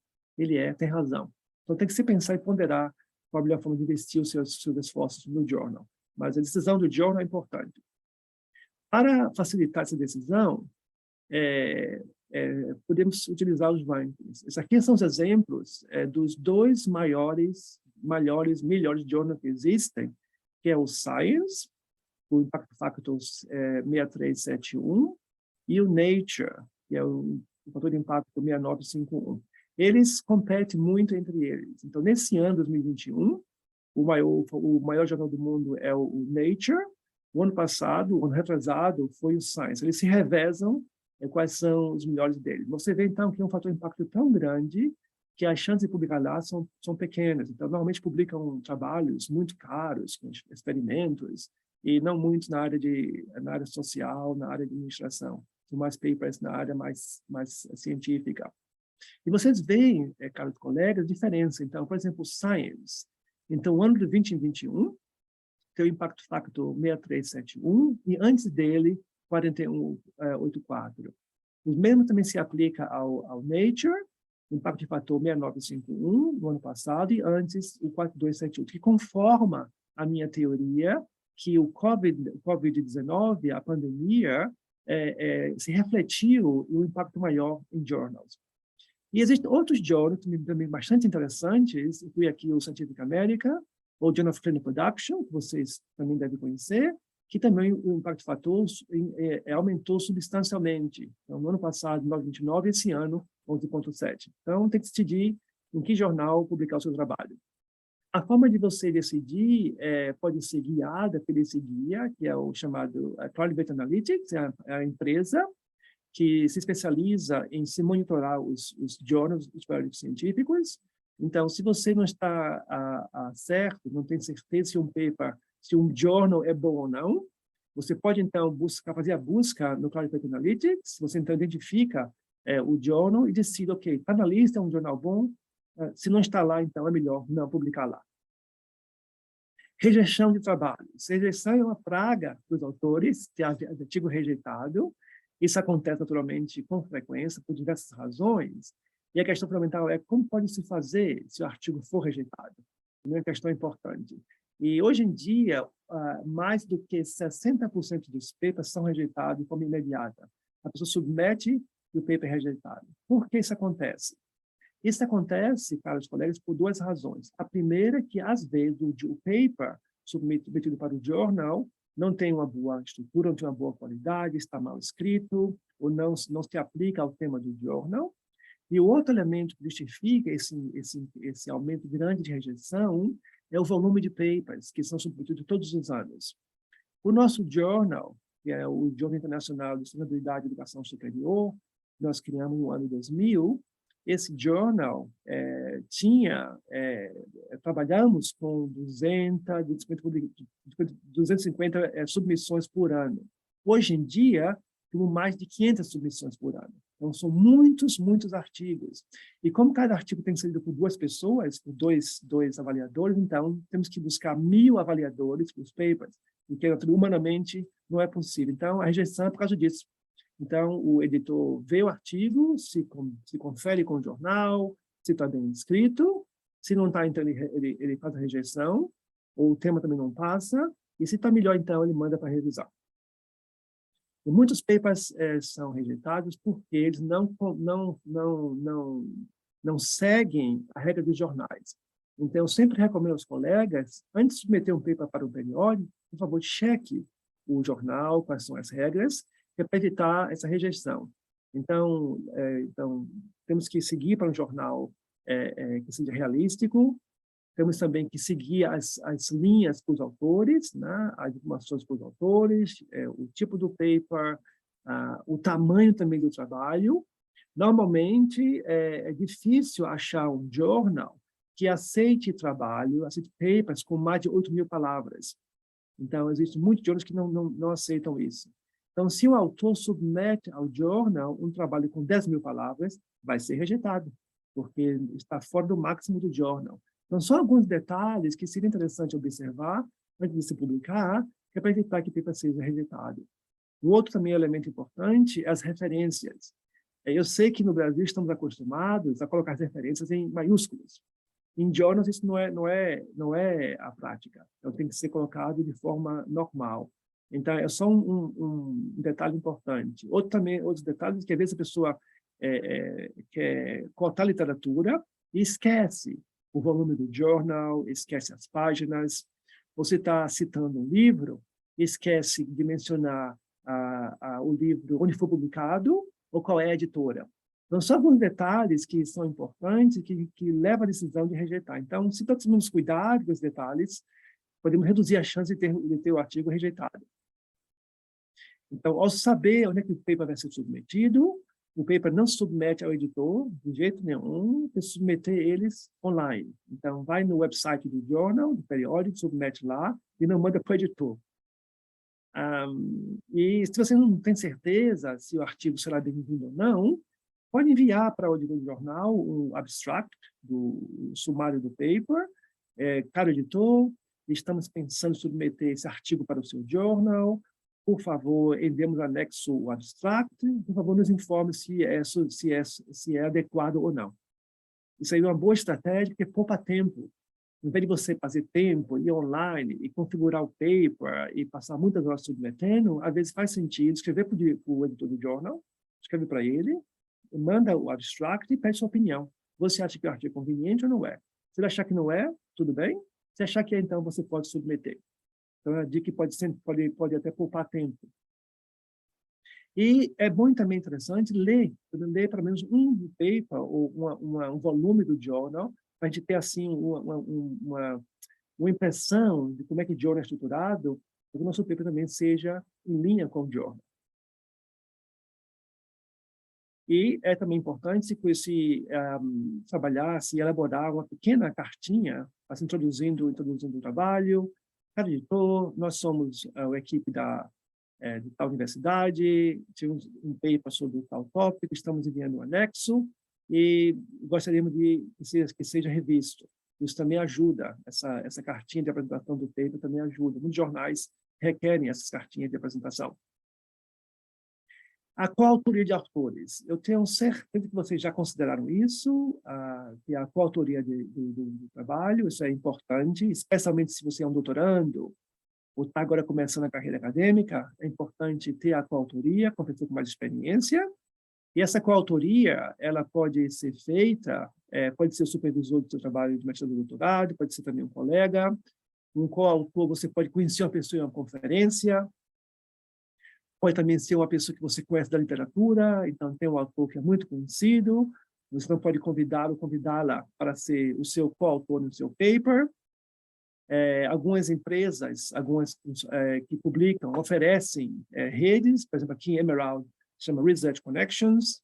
Tem razão. Então tem que se pensar e ponderar qual a melhor forma de investir os seus esforços no journal. Mas a decisão do journal é importante. Para facilitar essa decisão, podemos utilizar os rankings. Esses aqui são os exemplos dos 2 melhores journals que existem, que é o Science, o Impact Factors 6371, e o Nature, que é o fator de impacto 6951. Eles competem muito entre eles. Então, nesse ano, 2021, o maior jornal do mundo é o Nature. O ano passado, o ano retrasado, foi o Science. Eles se revezam quais são os melhores deles. Você vê, então, que é um fator de impacto tão grande que as chances de publicar lá são pequenas. Então, normalmente publicam trabalhos muito caros, com experimentos, e não muito na área social, na área de administração. São mais papers na área mais científica. E vocês veem, caros colegas, a diferença. Então, por exemplo, Science. Então, o ano de 2021 tem o Impact Factor 6371 e antes dele, 4184. O mesmo também se aplica ao Nature, o Impact Factor 6951 no ano passado e antes o 4278, que conforma a minha teoria que o COVID-19, a pandemia, se refletiu em um impacto maior em journals. E existem outros journals também bastante interessantes, inclui aqui o Scientific American, ou Journal of Clinical Production, que vocês também devem conhecer, que também o impacto fator aumentou substancialmente. Então, no ano passado, 9,29, esse ano, 11,7. Então, tem que decidir em que jornal publicar o seu trabalho. A forma de você decidir pode ser guiada por esse guia, que é o chamado Clarivate Analytics, é a empresa que se especializa em se monitorar os journals, os periódicos científicos. Então, se você não está certo, não tem certeza se um journal é bom ou não, você pode, então, fazer a busca no Clarivate Analytics, você, então, identifica o journal e decide, ok, está na lista, é um jornal bom, se não está lá, então, é melhor não publicar lá. Rejeição de trabalhos. Rejeição é uma praga dos autores, de artigo rejeitado. Isso acontece, naturalmente, com frequência, por diversas razões. E a questão fundamental é como pode se fazer se o artigo for rejeitado. É uma questão importante. E, hoje em dia, mais do que 60% dos papers são rejeitados de forma imediata. A pessoa submete e o paper é rejeitado. Por que isso acontece? Isso acontece, caros colegas, por 2 razões. A primeira é que, às vezes, o paper submetido para o jornal não tem uma boa estrutura, não tem uma boa qualidade, está mal escrito, ou não se aplica ao tema do jornal. E o outro elemento que justifica esse aumento grande de rejeição é o volume de papers que são submetidos todos os anos. O nosso jornal, que é o Jornal Internacional de Sustentabilidade e Educação Superior, nós criamos no ano 2000, esse jornal trabalhamos com 250 submissões por ano. Hoje em dia, temos mais de 500 submissões por ano. Então, são muitos artigos. E como cada artigo tem que ser lido por 2 pessoas, por dois avaliadores, então, temos que buscar 1.000 avaliadores para os papers, porque, humanamente, não é possível. Então, a rejeição é por causa disso. Então, o editor vê o artigo, se confere com o jornal, se está bem escrito. Se não está, então, ele faz a rejeição, ou o tema também não passa. E se está melhor, então, ele manda para revisar. E muitos papers são rejeitados porque eles não seguem a regra dos jornais. Então, eu sempre recomendo aos colegas, antes de submeter um paper para o periódico, por favor, cheque o jornal, quais são as regras, para evitar essa rejeição. Então, temos que seguir para um jornal que seja realístico, temos também que seguir as linhas para os autores, né? As informações para os autores, o tipo do paper, o tamanho também do trabalho. Normalmente, é difícil achar um jornal que aceite papers com mais de 8.000 palavras. Então, existem muitos jornais que não aceitam isso. Então, se o autor submete ao jornal um trabalho com 10.000 palavras, vai ser rejeitado, porque está fora do máximo do jornal. Então, são alguns detalhes que seria interessante observar antes de se publicar, que é para evitar que o paper seja rejeitado. O outro também elemento importante é as referências. Eu sei que no Brasil estamos acostumados a colocar as referências em maiúsculas. Em journals isso não é a prática. Então tem que ser colocado de forma normal. Então é só um detalhe importante. Outros detalhes que às vezes a pessoa quer cotar literatura e esquece o volume do journal, esquece as páginas. Você está citando um livro, esquece de mencionar o livro onde foi publicado ou qual é a editora. Então, são alguns detalhes que são importantes que levam a decisão de rejeitar. Então, se todos temos cuidado com os detalhes, podemos reduzir a chance de ter o artigo rejeitado. Então, ao saber onde é que o paper vai ser submetido, o paper não submete ao editor de jeito nenhum, tem que submeter eles online. Então, vai no website do jornal, do periódico, submete lá e não manda para o editor. E se você não tem certeza se o artigo será bem-vindo ou não, pode enviar para o editor do jornal um abstract do sumário do paper. Caro editor, estamos pensando em submeter esse artigo para o seu jornal. Por favor, enviemos anexo o abstract. Por favor, nos informe se é adequado ou não. Isso aí é uma boa estratégia, porque poupa tempo. Em vez de você fazer tempo, ir online e configurar o paper e passar muitas horas submetendo, às vezes faz sentido escrever para o editor do jornal, escreve para ele, manda o abstract e pede sua opinião. Você acha que o artigo é conveniente ou não é? Se ele achar que não é, tudo bem. Se achar que é, então você pode submeter. Então, é uma dica que pode até poupar tempo. E é bom e também interessante ler pelo menos um paper ou um volume do jornal, para a gente ter assim uma impressão de como é que o jornal é estruturado, para que o nosso paper também seja em linha com o jornal. E é também importante se trabalhar, se elaborar uma pequena cartinha, assim, introduzindo o trabalho. Cada editor, nós somos a equipe de tal universidade, tivemos um paper sobre tal tópico, estamos enviando um anexo e gostaríamos que seja revisto. Isso também ajuda, essa cartinha de apresentação do paper também ajuda. Muitos jornais requerem essas cartinhas de apresentação. A coautoria de autores. Eu tenho certeza que vocês já consideraram isso, que a coautoria do trabalho, isso é importante, especialmente se você é um doutorando, ou está agora começando a carreira acadêmica, é importante ter a coautoria com pessoa com mais experiência, e essa coautoria, ela pode ser feita, pode ser o supervisor do seu trabalho de mestrado e doutorado, pode ser também um colega, um coautor, você pode conhecer uma pessoa em uma conferência, pode também ser uma pessoa que você conhece da literatura, então tem um autor que é muito conhecido, você não pode convidá-lo ou convidá-la para ser o seu coautor no seu paper. Algumas empresas, que publicam, oferecem redes, por exemplo, aqui em Emerald, chama Research Connections,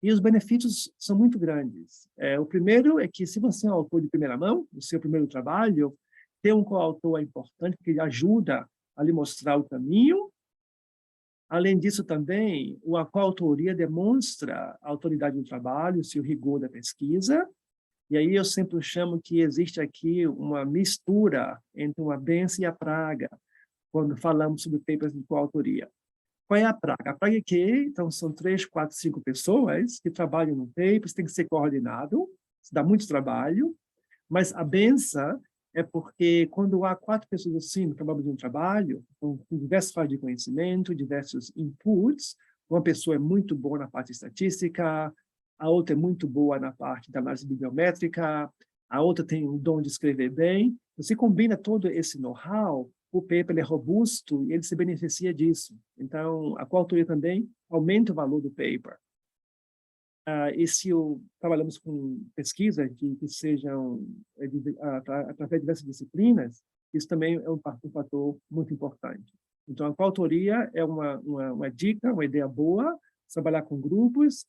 e os benefícios são muito grandes. O primeiro é que, se você é um autor de primeira mão, o seu primeiro trabalho, ter um coautor é importante, porque ele ajuda a lhe mostrar o caminho. Além disso, também, a coautoria demonstra a autoridade do trabalho, o seu rigor da pesquisa, e aí eu sempre chamo que existe aqui uma mistura entre uma bênção e a praga, quando falamos sobre papers de coautoria. Qual é a praga? A praga é que, então, são 3, 4, 5 pessoas que trabalham no paper, isso tem que ser coordenado, isso dá muito trabalho, mas a benção é porque quando há 4 pessoas assim, trabalhando de um trabalho, com diversas fases de conhecimento, diversos inputs, uma pessoa é muito boa na parte estatística, a outra é muito boa na parte da análise bibliométrica, a outra tem o dom de escrever bem. Você combina todo esse know-how, o paper é robusto e ele se beneficia disso. Então, a coautoria também aumenta o valor do paper. E se trabalhamos com pesquisa que sejam através de diversas disciplinas, isso também é um fator muito importante. Então, a coautoria é uma dica, uma ideia boa, trabalhar com grupos,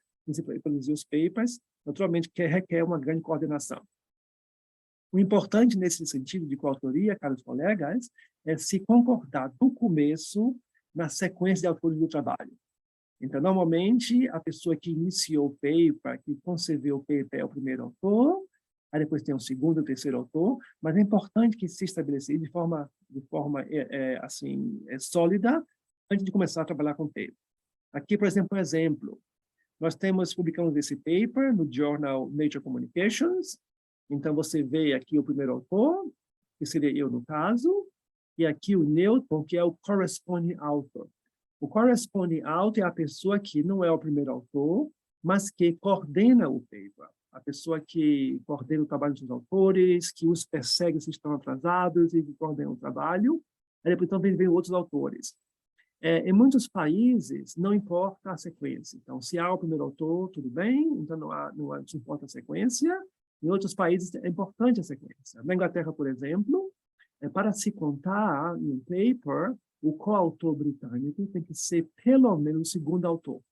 produzir os papers, naturalmente que requer uma grande coordenação. O importante nesse sentido de coautoria, caros colegas, é se concordar do começo na sequência de autores do trabalho. Então, normalmente, a pessoa que iniciou o paper, que concebeu o paper é o primeiro autor, aí depois tem o segundo e o terceiro autor, mas é importante que se estabeleça de forma sólida antes de começar a trabalhar com paper. Aqui, por exemplo, nós publicamos esse paper no Journal Nature Communications. Então, você vê aqui o primeiro autor, que seria eu no caso, e aqui o Newton, que é o corresponding author. O corresponding author é a pessoa que não é o primeiro autor, mas que coordena o paper. A pessoa que coordena o trabalho dos autores, que os persegue se estão atrasados e que coordena o trabalho. Aí depois também vem outros autores. Em muitos países, não importa a sequência. Então, se há o primeiro autor, tudo bem, então não importa a sequência. Em outros países, é importante a sequência. Na Inglaterra, por exemplo, para se contar no paper, o coautor britânico tem que ser pelo menos o segundo autor,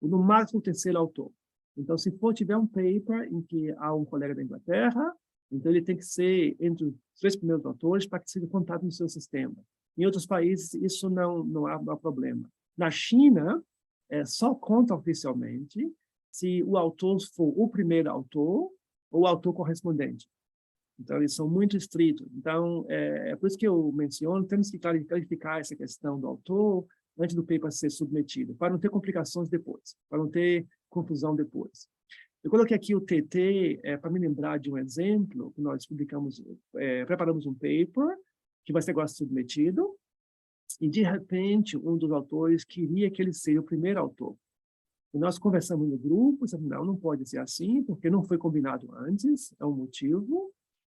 ou no máximo o terceiro autor. Então, se tiver um paper em que há um colega da Inglaterra, então ele tem que ser entre os 3 primeiros autores para que seja contado no seu sistema. Em outros países, isso não há problema. Na China, só conta oficialmente se o autor for o primeiro autor ou o autor correspondente. Então, eles são muito estritos. Então, é por isso que eu menciono, temos que clarificar essa questão do autor antes do paper ser submetido, para não ter complicações depois, para não ter confusão depois. Eu coloquei aqui o TT para me lembrar de um exemplo, que nós preparamos um paper, que vai ser agora submetido, e de repente um dos autores queria que ele seja o primeiro autor. E nós conversamos no grupo, dissemos, não pode ser assim, porque não foi combinado antes, é um motivo,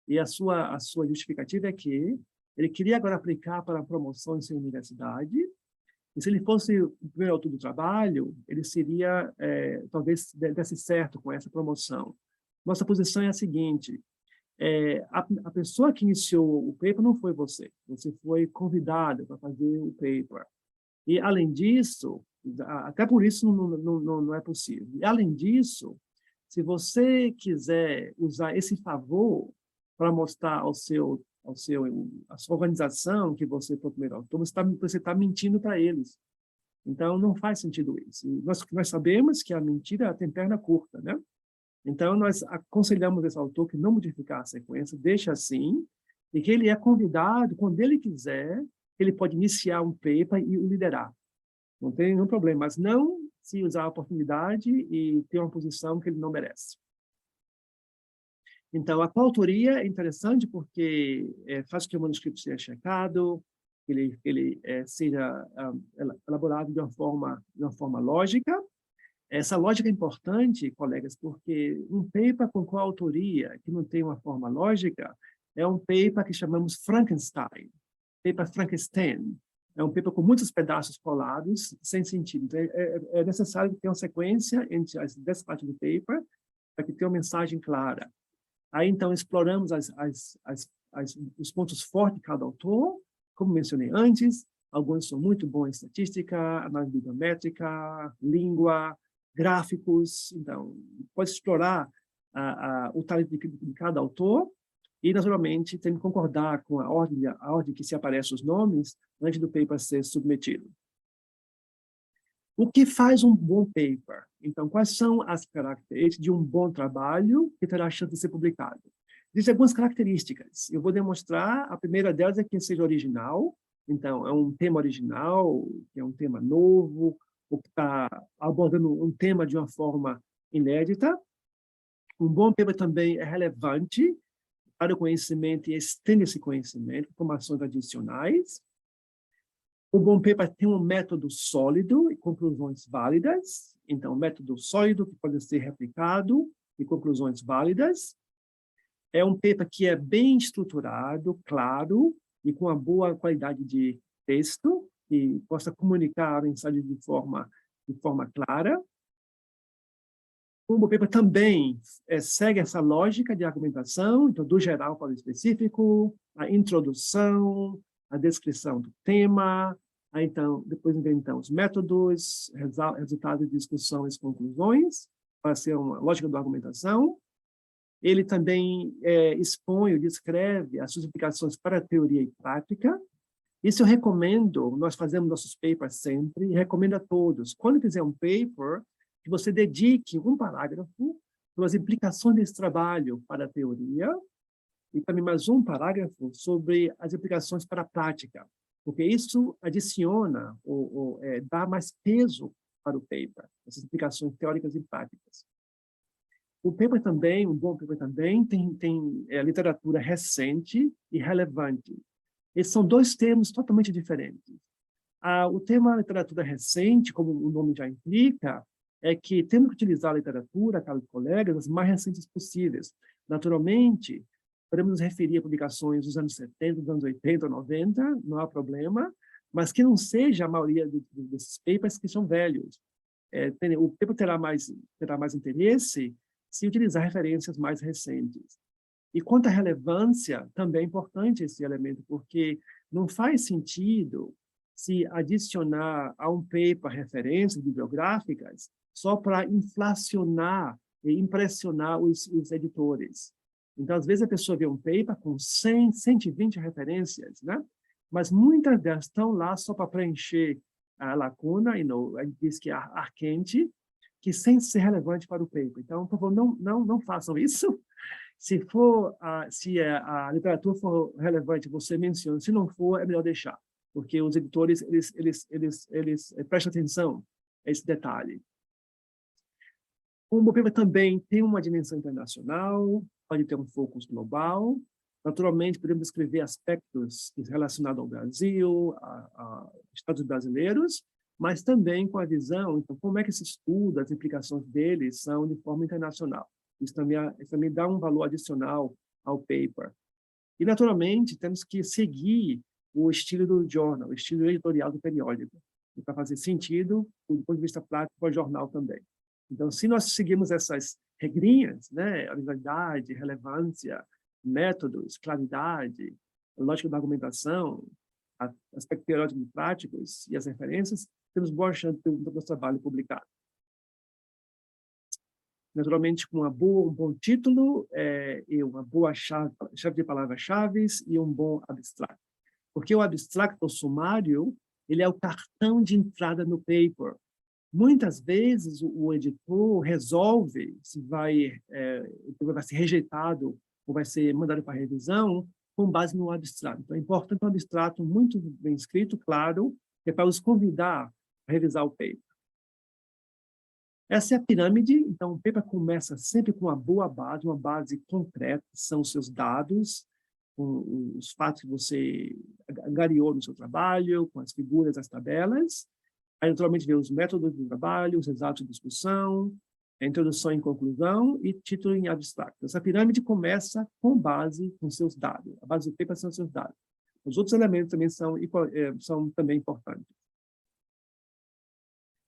e a sua justificativa é que ele queria agora aplicar para a promoção em sua universidade, e se ele fosse o primeiro autor do trabalho, ele seria, talvez desse certo com essa promoção. Nossa posição é a seguinte, a pessoa que iniciou o paper não foi você foi convidado para fazer o paper. E, além disso, até por isso não é possível. E, além disso, se você quiser usar esse favor para mostrar a sua organização que você foi o primeiro autor, você está mentindo para eles. Então, não faz sentido isso. E nós sabemos que a mentira tem perna curta, né? Então, nós aconselhamos esse autor que não modificar a sequência, deixa assim, e que ele é convidado, quando ele quiser, ele pode iniciar um paper e o liderar. Não tem nenhum problema, mas não se usar a oportunidade e ter uma posição que ele não merece. Então, a coautoria é interessante porque faz com que o manuscrito seja checado, ele seja elaborado de uma forma lógica. Essa lógica é importante, colegas, porque um paper com coautoria que não tem uma forma lógica é um paper que chamamos Frankenstein, paper Frankenstein. É um paper com muitos pedaços colados, sem sentido. Então, é necessário ter uma sequência entre as 10 partes do paper para que tenha uma mensagem clara. Aí, então, exploramos os pontos fortes de cada autor, como mencionei antes, alguns são muito bons em estatística, análise bibliométrica, língua, gráficos. Então, pode explorar o talento de cada autor e, naturalmente, tem que concordar com a ordem que se aparecem os nomes antes do paper ser submetido. O que faz um bom paper? Então, quais são as características de um bom trabalho que terá a chance de ser publicado? Existem algumas características. Eu vou demonstrar, a primeira delas é que seja original. Então, é um tema original, que é um tema novo, ou que está abordando um tema de uma forma inédita. Um bom paper também é relevante para o conhecimento e estende esse conhecimento, informações adicionais. O bom paper tem um método sólido e conclusões válidas. Então, método sólido que pode ser replicado e conclusões válidas. É um paper que é bem estruturado, claro, e com uma boa qualidade de texto, que possa comunicar a mensagem de forma clara. O bom paper também segue essa lógica de argumentação, então, do geral para o específico, a introdução, a descrição do tema, depois vem os métodos, resultados de discussão e conclusões, para ser uma lógica da argumentação. Ele também expõe ou descreve as suas implicações para a teoria e prática. Isso eu recomendo, nós fazemos nossos papers sempre, e recomendo a todos. Quando fizer um paper, que você dedique um parágrafo sobre as implicações desse trabalho para a teoria, e também mais um parágrafo sobre as implicações para a prática, porque isso adiciona ou dá mais peso para o paper, essas implicações teóricas e práticas. O paper também, um bom paper também, tem literatura recente e relevante. Esses são dois termos totalmente diferentes. O tema literatura recente, como o nome já implica, é que temos que utilizar a literatura, caros colegas, as mais recentes possíveis. Naturalmente, podemos nos referir a publicações dos anos 70, dos anos 80, 90, não há problema, mas que não seja a maioria desses papers que são velhos. O paper terá mais interesse se utilizar referências mais recentes. E quanto à relevância, também é importante esse elemento, porque não faz sentido se adicionar a um paper referências bibliográficas só para inflacionar e impressionar os editores. Então, às vezes, a pessoa vê um paper com 100, 120 referências, né? Mas muitas delas estão lá só para preencher a lacuna, e a gente diz que é ar quente, que sem ser relevante para o paper. Então, por favor, não façam isso. Se a literatura for relevante, você menciona. Se não for, é melhor deixar, porque os editores eles prestam atenção a esse detalhe. O paper também tem uma dimensão internacional, pode ter um foco global. Naturalmente, podemos descrever aspectos relacionados ao Brasil, a estados brasileiros, mas também com a visão, então, como é que se estuda, as implicações deles são de forma internacional. Isso também dá um valor adicional ao paper. E, naturalmente, temos que seguir o estilo do jornal, o estilo editorial do periódico, para fazer sentido, do ponto de vista prático, para o jornal também. Então, se nós seguirmos essas regrinhas, né, originalidade, relevância, métodos, claridade, lógica da argumentação, aspectos teóricos e práticos e as referências, temos boa chance de ter um nosso trabalho publicado. Naturalmente, com um bom título e uma boa chave de palavras-chave e um bom abstract. Porque o abstract, o sumário, ele é o cartão de entrada no paper. Muitas vezes, o editor resolve se vai ser rejeitado ou vai ser mandado para revisão com base no abstrato. Então, é importante um abstrato muito bem escrito, claro, que é para os convidar a revisar o paper. Essa é a pirâmide. Então, o paper começa sempre com uma boa base, uma base concreta, são os seus dados, com os fatos que você angariou no seu trabalho, com as figuras, as tabelas. Aí, naturalmente, vem os métodos do trabalho, os resultados de discussão, a introdução e conclusão e título em abstrato. Essa pirâmide começa com base com seus dados. A base do paper são os seus dados. Os outros elementos também são também importantes.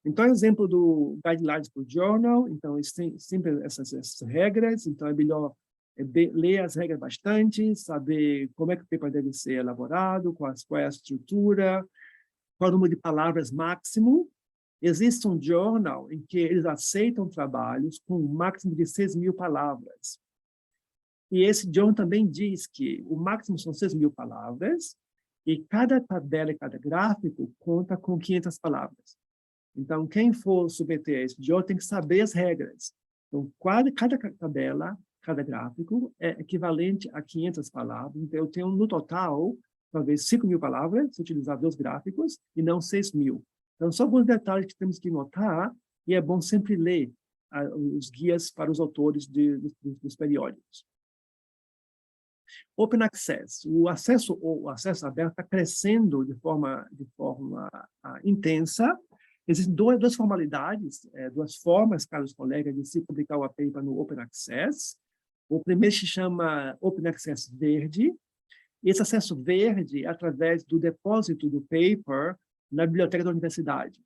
Então, exemplo do Guidelines for Journal. Então, tem sempre essas regras. Então, é melhor ler as regras bastante, saber como é que o paper deve ser elaborado, qual é a estrutura, qual é o número de palavras máximo. Existe um jornal em que eles aceitam trabalhos com um máximo de 6.000 palavras. E esse jornal também diz que o máximo são 6.000 palavras e cada tabela e cada gráfico conta com 500 palavras. Então, quem for submeter a esse jornal tem que saber as regras. Então, cada tabela, cada gráfico é equivalente a 500 palavras. Então, eu tenho, no total, talvez 5.000 palavras, se utilizar 2 gráficos, e não 6.000. Então, são alguns detalhes que temos que notar, e é bom sempre ler os guias para os autores dos periódicos. Open Access. O acesso aberto está crescendo de forma intensa. Existem duas formalidades, duas formas, caros colegas, de se publicar o paper no Open Access. O primeiro se chama Open Access Verde. Esse acesso verde é através do depósito do paper na biblioteca da universidade.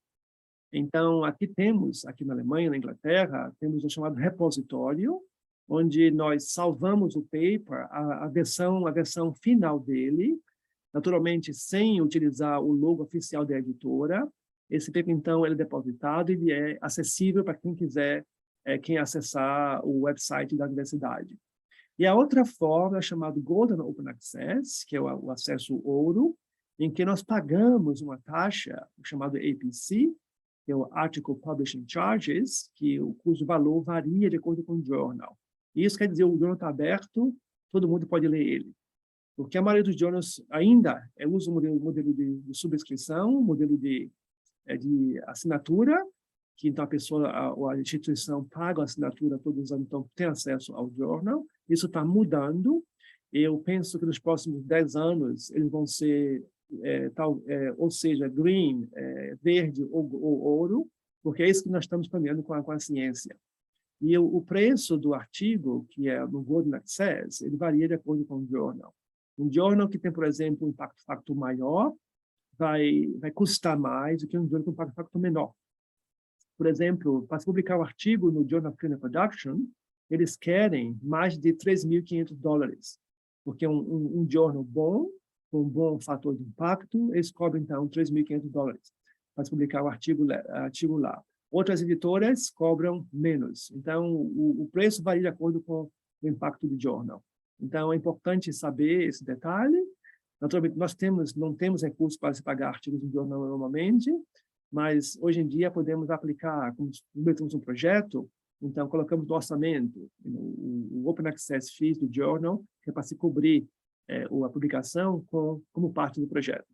Então, aqui na Alemanha, na Inglaterra, temos o chamado repositório, onde nós salvamos o paper, a versão final dele, naturalmente sem utilizar o logo oficial da editora. Esse paper, então, ele é depositado e é acessível para quem quiser, quem acessar o website da universidade. E a outra forma é chamada Golden Open Access, que é o acesso ouro, em que nós pagamos uma taxa, chamada APC, que é o Article Publishing Charges, cujo valor varia de acordo com o journal. Isso quer dizer, o journal está aberto, todo mundo pode ler ele. Porque a maioria dos journals ainda usa o modelo de subscrição, modelo de assinatura, que então a instituição paga a assinatura todos os anos, então tem acesso ao journal. Isso está mudando. Eu penso que nos próximos 10 anos eles vão ser, ou seja, green, verde ou ouro, porque é isso que nós estamos caminhando com a ciência. E o preço do artigo, que é no Golden Access, ele varia de acordo com o journal. Um journal que tem, por exemplo, um impacto facto maior, vai custar mais do que um journal com um impacto facto menor. Por exemplo, para se publicar um artigo no Journal of Clinical Production, eles querem mais de $3.500, porque um journal bom, com um bom fator de impacto, eles cobram, então, $3.500 para se publicar o artigo lá. Outras editoras cobram menos. Então, o preço varia de acordo com o impacto do jornal. Então, é importante saber esse detalhe. Naturalmente, nós não temos recursos para se pagar artigos de jornal normalmente, mas hoje em dia podemos aplicar, como temos um projeto, então colocamos no orçamento o Open Access Fees do Journal, que é para se cobrir a publicação como parte do projeto.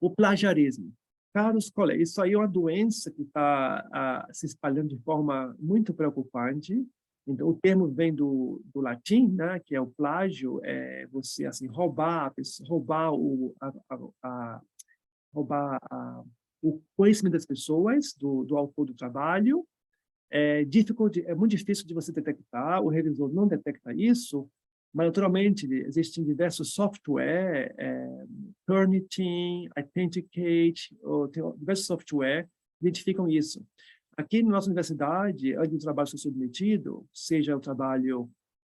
O plagiarismo. Caros colegas, isso aí é uma doença que está se espalhando de forma muito preocupante. Então, o termo vem do latim, né, que é o plágio, você assim roubar o conhecimento das pessoas, do autor do trabalho. É muito difícil de você detectar, o revisor não detecta isso, mas, naturalmente, existem diversos softwares, Turnitin, Authenticate, diversos softwares que identificam isso. Aqui na nossa universidade, antes do trabalho ser submetido, seja o trabalho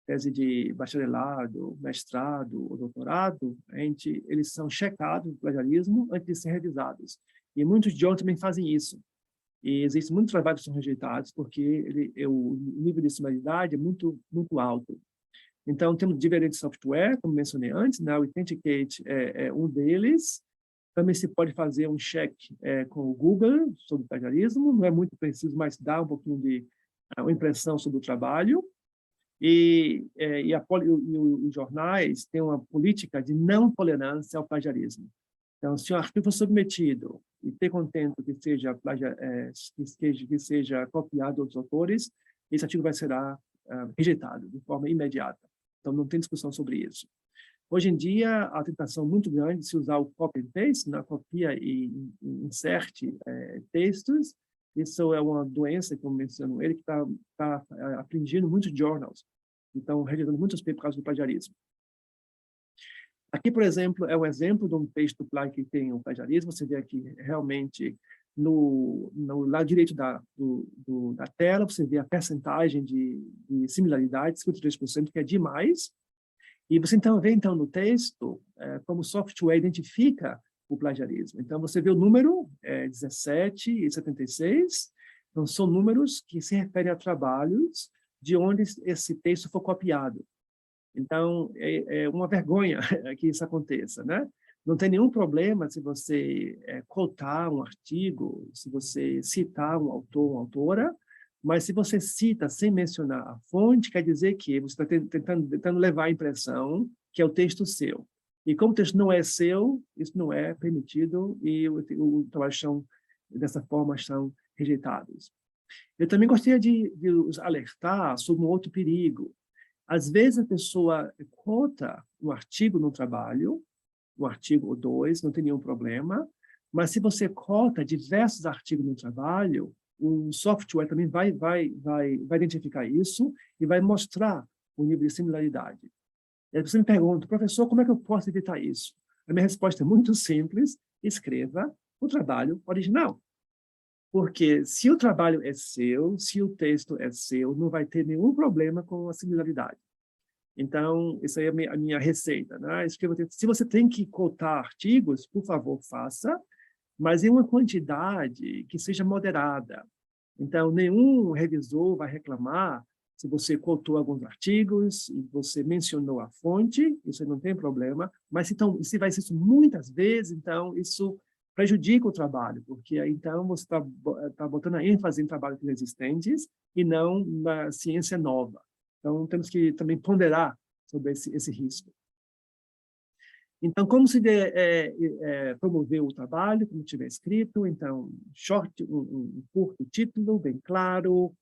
tese de bacharelado, mestrado ou doutorado, eles são checados no plagiarismo antes de ser revisados. E muitos journals também fazem isso. E existem muitos trabalhos que são rejeitados porque o nível de similaridade é muito, muito alto. Então, temos diferentes softwares, como mencionei antes, né? O Authenticate é um deles. Também se pode fazer um check com o Google sobre plagiarismo. Não é muito preciso, mas dá um pouquinho de uma impressão sobre o trabalho. E os jornais têm uma política de não tolerância ao plagiarismo. Então, se um artigo for submetido e ter contento que seja copiado dos autores, esse artigo vai ser rejeitado de forma imediata. Então, não tem discussão sobre isso. Hoje em dia, a tentação muito grande de se usar o copy and paste, na copia e inserte textos. Isso é uma doença, como mencionou ele, que está afligindo muitos journals. Então, rejeitando muitos papers por causa do plagiarismo. Aqui, por exemplo, é um exemplo de um texto que tem um plagiarismo. Você vê aqui, realmente, no lado direito da tela, você vê a percentagem de similaridade, 53%, que é demais. E você então vê no texto como o software identifica o plagiarismo. Então, você vê o número 17 e 76. Então, são números que se referem a trabalhos de onde esse texto foi copiado. Então, é uma vergonha que isso aconteça, né? Não tem nenhum problema se você cotar um artigo, se você citar um autor, uma autora, mas se você cita sem mencionar a fonte, quer dizer que você está tentando levar a impressão que é o texto seu. E como o texto não é seu, isso não é permitido e os trabalhos dessa forma são rejeitados. Eu também gostaria de alertar sobre um outro perigo. Às vezes a pessoa cota um artigo no trabalho, um artigo ou dois, não tem nenhum problema, mas se você cota diversos artigos no trabalho, o software também vai identificar isso e vai mostrar o nível de similaridade. E aí você me pergunta, professor, como é que eu posso evitar isso? A minha resposta é muito simples: escreva o trabalho original. Porque se o trabalho é seu, se o texto é seu, não vai ter nenhum problema com a similaridade. Então, isso aí é a minha receita, né? Se você tem que cotar artigos, por favor, faça, mas em uma quantidade que seja moderada. Então, nenhum revisor vai reclamar se você cotou alguns artigos e você mencionou a fonte, isso não tem problema, mas se vai ser isso muitas vezes, então isso prejudica o trabalho, porque aí, então você está botando a ênfase em trabalhos existentes e não na ciência nova. Então, temos que também ponderar sobre esse risco. Então, como se promover o trabalho, como tiver escrito, então, um curto título, bem claro,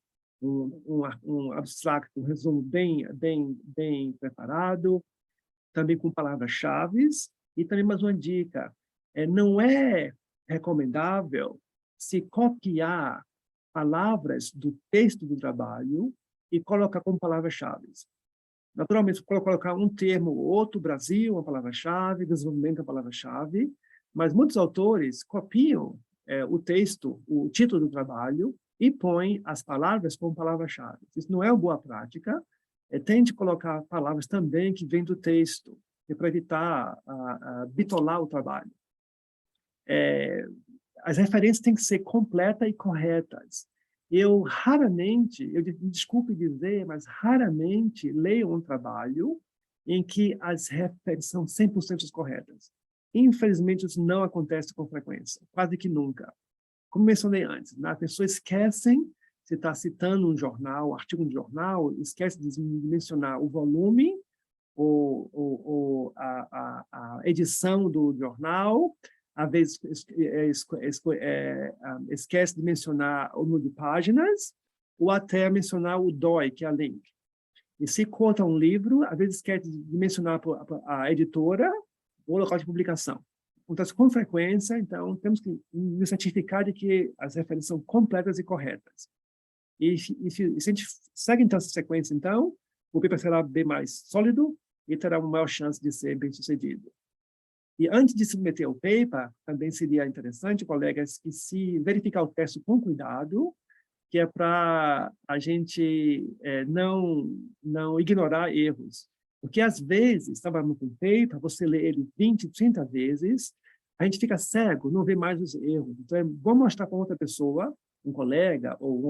um abstract, um resumo bem preparado, também com palavras-chave, e também mais uma dica, não é recomendável se copiar palavras do texto do trabalho e colocar como palavras-chave. Naturalmente, colocar um termo ou outro, Brasil, uma palavra-chave, desenvolvimento, uma palavra-chave, mas muitos autores copiam o texto, o título do trabalho, e põem as palavras como palavra-chave. Isso não é uma boa prática. Tente colocar palavras também que vêm do texto, para evitar bitolar o trabalho. As referências têm que ser completas e corretas. Eu raramente, desculpe dizer, mas raramente leio um trabalho em que as referências são 100% corretas. Infelizmente, isso não acontece com frequência, quase que nunca. Como mencionei antes, as pessoas esquecem, se está citando um jornal, um artigo de jornal, esquece de mencionar o volume, a edição do jornal, às vezes esquece de mencionar o número de páginas, ou até mencionar o DOI, que é a link. E se conta um livro, às vezes esquece de mencionar a editora ou o local de publicação. Acontece com frequência, então temos que nos certificar de que as referências são completas e corretas. E se a gente segue então essa sequência, então, o paper será bem mais sólido e terá uma maior chance de ser bem sucedido. E antes de submeter o paper, também seria interessante, colegas, que se verificar o texto com cuidado, que é para a gente não ignorar erros. Porque, às vezes, trabalhando com paper, você lê ele 20, 30 vezes, a gente fica cego, não vê mais os erros. Então, é bom mostrar para outra pessoa, um colega ou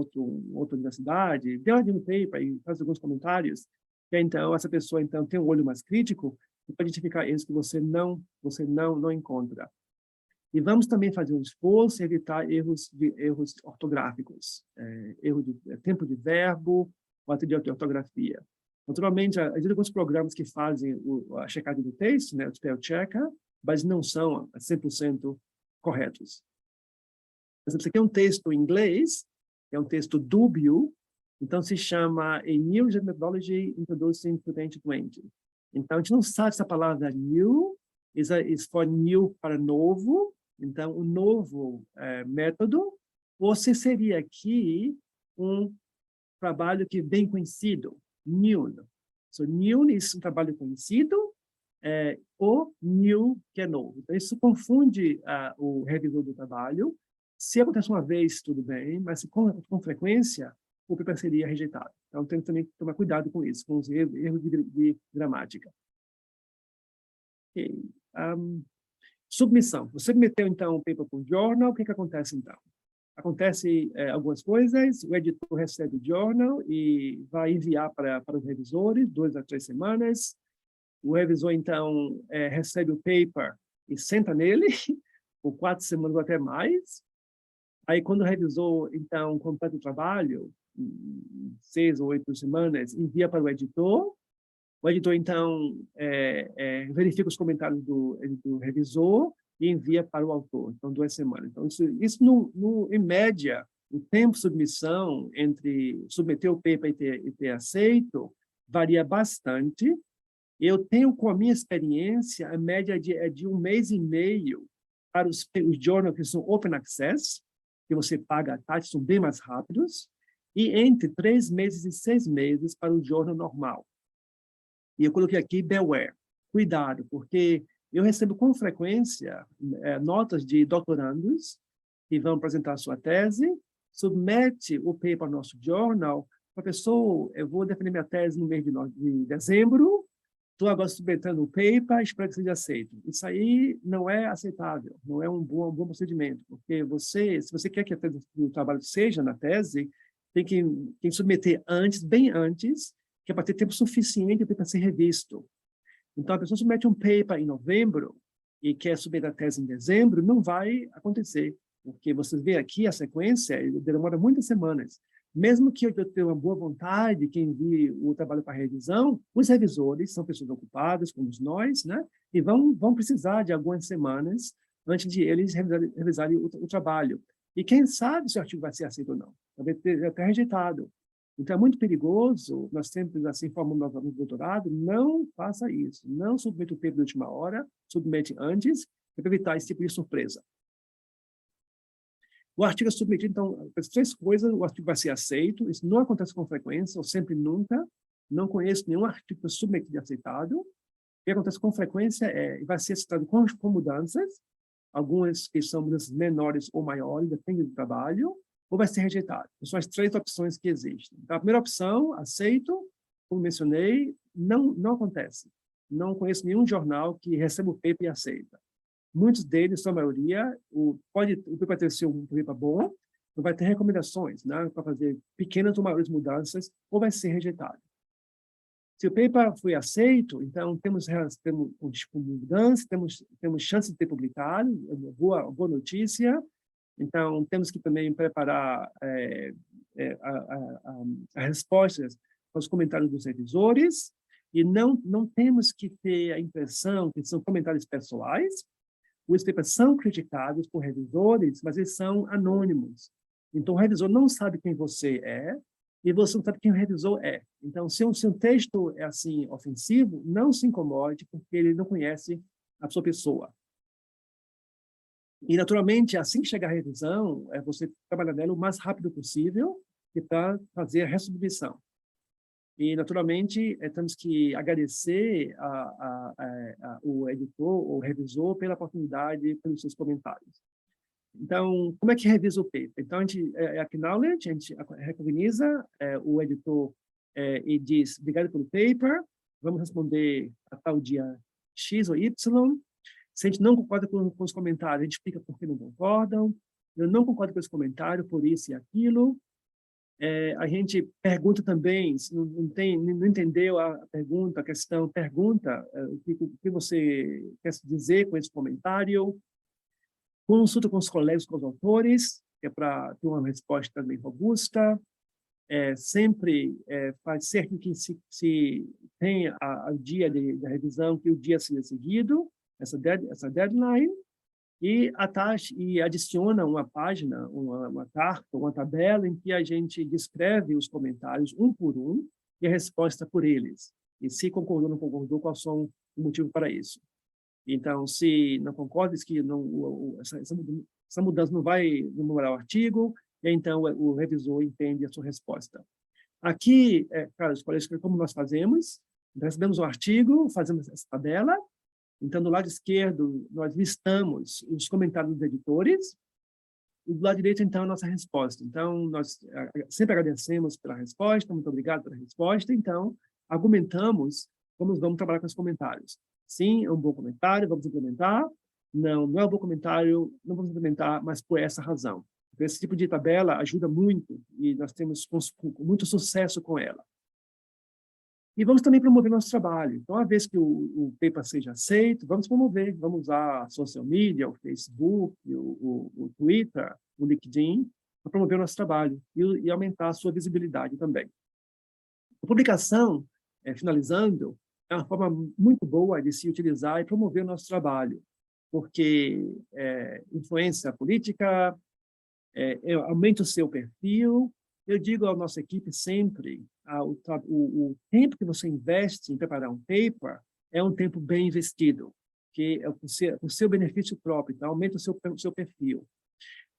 outra universidade, dê uma no paper e faz alguns comentários, que então essa pessoa então tem um olho mais crítico e pode identificar erros que você não encontra. E vamos também fazer um esforço em evitar erros ortográficos, erro de tempo de verbo ou até de ortografia. Naturalmente, existem alguns programas que fazem a checagem do texto, né, o spell checker, mas não são 100% corretos. Por exemplo, aqui é um texto em inglês, é um texto dúbio, então se chama A New Methodology Introducing 2020. Então, a gente não sabe se a palavra new is for new para novo, então o novo método, ou se seria aqui um trabalho que é bem conhecido, new. So, new é um trabalho conhecido, ou new que é novo. Então, isso confunde o revisor do trabalho. Se acontece uma vez, tudo bem, mas com frequência, o paper seria rejeitado. Então, tem que também tomar cuidado com isso, com os erros de gramática. Okay. Submissão. Você submeteu, então, o paper para o journal, o que acontece, então? Acontece algumas coisas, o editor recebe o journal e vai enviar para os revisores, 2 a 3 semanas. O revisor, então, recebe o paper e senta nele, por 4 semanas ou até mais. Aí, quando o revisor, então, completa o trabalho, 6 ou 8 semanas, envia para o editor. O editor, então, verifica os comentários do revisor e envia para o autor. Então, 2 semanas. Então, isso em média, o tempo de submissão entre submeter o paper e ter aceito varia bastante. Eu tenho, com a minha experiência, a média é de 1 mês e meio para os journals que são open access, que você paga a taxa, são bem mais rápidos, e entre 3 meses e 6 meses para o journal normal. E eu coloquei aqui, beware, cuidado, porque eu recebo com frequência notas de doutorandos que vão apresentar sua tese, submete o paper ao nosso journal, professor, eu vou defender minha tese no mês de dezembro, estou agora submetendo o paper, espero que seja aceito. Isso aí não é aceitável, não é um bom procedimento, porque se você quer que o trabalho seja na tese, tem que submeter antes, bem antes, que é para ter tempo suficiente para ser revisto. Então, a pessoa submete um paper em novembro, e quer submeter a tese em dezembro, não vai acontecer, porque vocês veem aqui a sequência, demora muitas semanas. Mesmo que eu tenha uma boa vontade, que envie o trabalho para revisão, os revisores são pessoas ocupadas, como nós, né? E vão precisar de algumas semanas antes de eles revisarem o trabalho. E quem sabe se o artigo vai ser aceito ou não. Talvez seja até rejeitado. Então, é muito perigoso, nós sempre, assim, formamos nosso aluno de doutorado, não faça isso. Não submeta o paper de última hora, submete antes, para evitar esse tipo de surpresa. O artigo é submetido, então, as 3 coisas, o artigo vai ser aceito, isso não acontece com frequência, ou sempre nunca, não conheço nenhum artigo que é submetido e aceitado. O que acontece com frequência vai ser aceitado com mudanças, algumas que são mudanças menores ou maiores, depende do trabalho, ou vai ser rejeitado. São as 3 opções que existem. Então, a primeira opção, aceito, como mencionei, não acontece. Não conheço nenhum jornal que recebe o paper e aceita. Muitos deles, a maioria, o paper vai ter ser um paper bom, vai ter recomendações, né, para fazer pequenas ou maiores mudanças, ou vai ser rejeitado. Se o paper foi aceito, então temos mudança, temos chance de ter publicado, boa notícia. Então, temos que também preparar as respostas aos comentários dos revisores, e não temos que ter a impressão que são comentários pessoais. Os papers são criticados por revisores, mas eles são anônimos. Então, o revisor não sabe quem você é, e você não sabe quem o revisor é. Então, se um texto é assim ofensivo, não se incomode, porque ele não conhece a sua pessoa. E, naturalmente, assim que chegar a revisão, você trabalha nela o mais rápido possível para fazer a resubmissão. E, naturalmente, temos que agradecer o editor, o revisor, pela oportunidade, pelos seus comentários. Então, como é que revisa o paper? Então, a gente acknowledge, a gente recogniza o editor e diz, obrigado pelo paper, vamos responder a tal dia X ou Y. Se a gente não concorda com os comentários, a gente explica por que não concordam. Eu não concordo com esse comentário, por isso e aquilo. A gente pergunta também, se não entendeu a pergunta, a questão, pergunta o que você quer dizer com esse comentário. Consulta com os colegas, com os autores, que é para ter uma resposta também robusta. Sempre faz certo que se tenha o dia da revisão, que o dia seja seguido, essa deadline, e adiciona uma página, uma carta, uma tabela em que a gente descreve os comentários um por um e a resposta por eles. E se concordou ou não concordou, qual são o motivo para isso. Então, se não concorda, diz que essa mudança não vai demorar o artigo, e então o revisor entende a sua resposta. Aqui, Carlos, como nós fazemos, recebemos o artigo, fazemos essa tabela. Então, do lado esquerdo, nós listamos os comentários dos editores, e do lado direito, então, a nossa resposta. Então, nós sempre agradecemos pela resposta, muito obrigado pela resposta. Então, argumentamos como vamos trabalhar com os comentários. Sim, é um bom comentário, vamos implementar. Não é um bom comentário, não vamos implementar, mas por essa razão. Então, esse tipo de tabela ajuda muito, e nós temos muito sucesso com ela. E vamos também promover nosso trabalho. Então, uma vez que o paper seja aceito, vamos promover, vamos usar a social media, o Facebook, o Twitter, o LinkedIn, para promover o nosso trabalho e aumentar a sua visibilidade também. A publicação, finalizando, é uma forma muito boa de se utilizar e promover o nosso trabalho, porque influência política, aumenta o seu perfil. Eu digo à nossa equipe sempre, o tempo que você investe em preparar um paper é um tempo bem investido, que é o seu benefício próprio, então aumenta o seu perfil.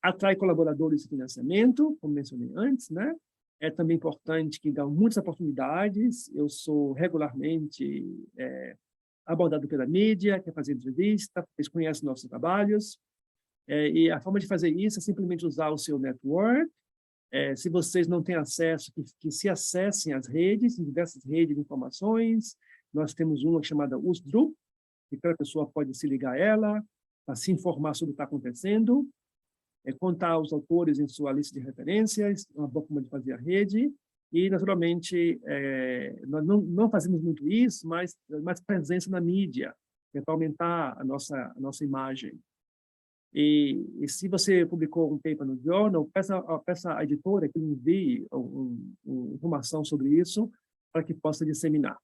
Atrai colaboradores de financiamento, como mencionei antes, né? É também importante que dá muitas oportunidades. Eu sou regularmente abordado pela mídia, quer fazer entrevista, eles conhecem nossos trabalhos, e a forma de fazer isso é simplesmente usar o seu network. Se vocês não têm acesso, que se acessem as redes, diversas redes de informações. Nós temos uma chamada USDRU, que cada pessoa pode se ligar a ela, para se informar sobre o que está acontecendo, contar aos autores em sua lista de referências, uma boa forma de fazer a rede. E, naturalmente, nós não fazemos muito isso, mas presença na mídia. que é para aumentar a nossa imagem. E se você publicou um paper no journal, peça à editora que envie informação sobre isso para que possa disseminar.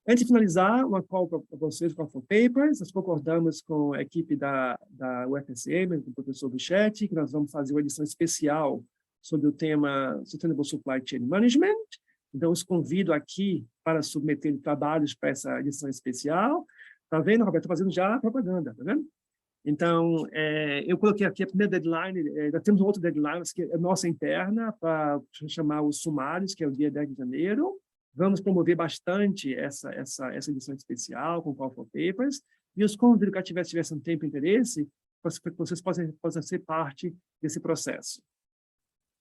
Antes de finalizar, uma call para vocês, Call for Papers. Nós concordamos com a equipe da UFSM, com o professor Bichetti, que nós vamos fazer uma edição especial sobre o tema Sustainable Supply Chain Management. Então, os convido aqui para submeter trabalhos para essa edição especial. Está vendo, Roberto? Estou fazendo já a propaganda, está vendo? Então, eu coloquei aqui a primeira deadline, nós temos outra deadline, que é nossa interna, para chamar os sumários, que é o dia 10 de janeiro. Vamos promover bastante essa edição especial com Call for Papers, e os convido que tivessem tempo e interesse, para que vocês possam ser parte desse processo.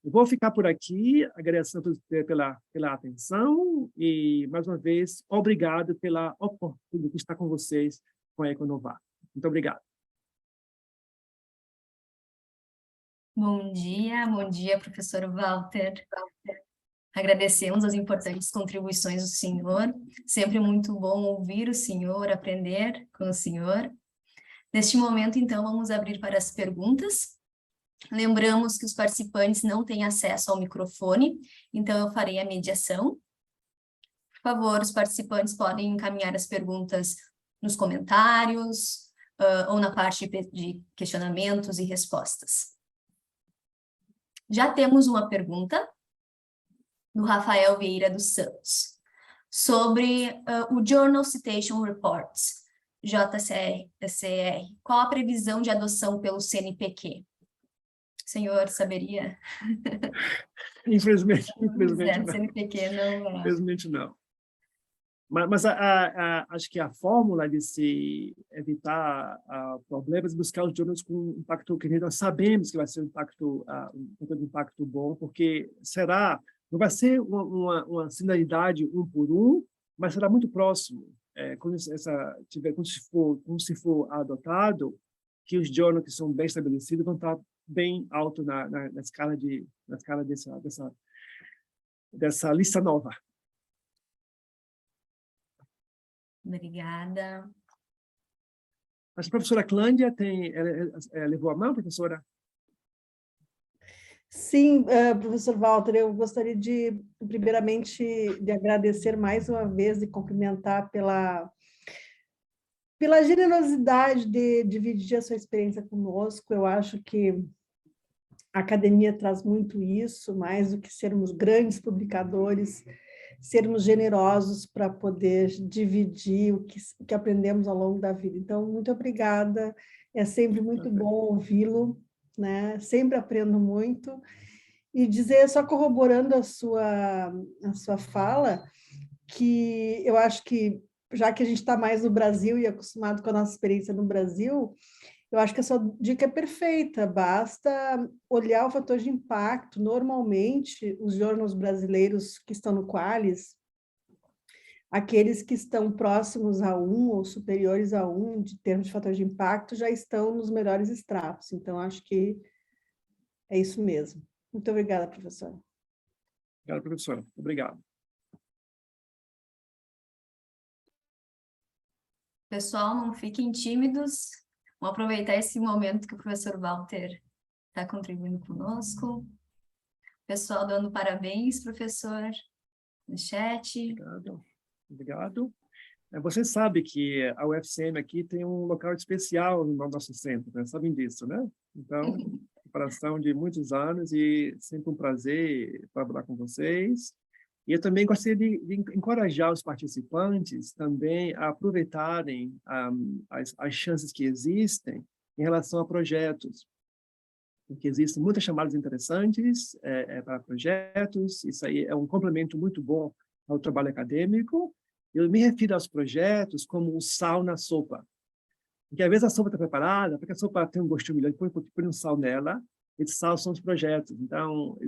Eu vou ficar por aqui, agradecendo pela atenção e, mais uma vez, obrigado pela oportunidade de estar com vocês com a Econovar. Muito obrigado. Bom dia, professor Walter. Agradecemos as importantes contribuições do senhor. Sempre muito bom ouvir o senhor, aprender com o senhor. Neste momento, então, vamos abrir para as perguntas. Lembramos que os participantes não têm acesso ao microfone, então eu farei a mediação. Por favor, os participantes podem encaminhar as perguntas nos comentários ou na parte de questionamentos e respostas. Já temos uma pergunta do Rafael Vieira dos Santos, sobre o Journal Citation Reports, JCR. Qual a previsão de adoção pelo CNPq? O senhor saberia? Infelizmente não. CNPq não. Infelizmente não. Mas acho que a fórmula de se evitar problemas é buscar os journals com impacto que nós sabemos que vai ser um impacto bom, porque não vai ser uma similaridade um por um, mas será muito próximo. Quando se for adotado, que os journals que são bem estabelecidos vão estar bem alto na escala dessa lista nova. Obrigada. A professora Clândia levou a mão, professora? Sim, professor Walter, eu gostaria primeiramente, de agradecer mais uma vez e cumprimentar pela generosidade de dividir a sua experiência conosco. Eu acho que a academia traz muito isso, mais do que sermos grandes publicadores, sermos generosos para poder dividir o que aprendemos ao longo da vida. Então, muito obrigada, é sempre muito bom ouvi-lo, né? Sempre aprendo muito. E dizer, só corroborando a sua fala, que eu acho que, já que a gente está mais no Brasil e acostumado com a nossa experiência no Brasil, eu acho que a sua dica é perfeita, basta olhar o fator de impacto. Normalmente, os jornais brasileiros que estão no Qualis, aqueles que estão próximos a 1 ou superiores a 1, de termos de fator de impacto, já estão nos melhores extratos. Então, acho que é isso mesmo. Muito obrigada, professora. Obrigado, professora. Obrigado. Pessoal, não fiquem tímidos. Vamos aproveitar esse momento que o professor Walter está contribuindo conosco. Pessoal dando parabéns, professor, no chat. Obrigado. Você sabe que a UFSM aqui tem um local especial no nosso centro, né? Sabem disso, né? Então, preparação de muitos anos e sempre um prazer trabalhar com vocês. E eu também gostaria de encorajar os participantes também a aproveitarem as chances que existem em relação a projetos. Porque existem muitas chamadas interessantes para projetos, isso aí é um complemento muito bom ao trabalho acadêmico. Eu me refiro aos projetos como o sal na sopa. Porque às vezes a sopa está preparada, porque a sopa tem um gostinho melhor, põe um sal nela. Esses sal são os projetos. Então,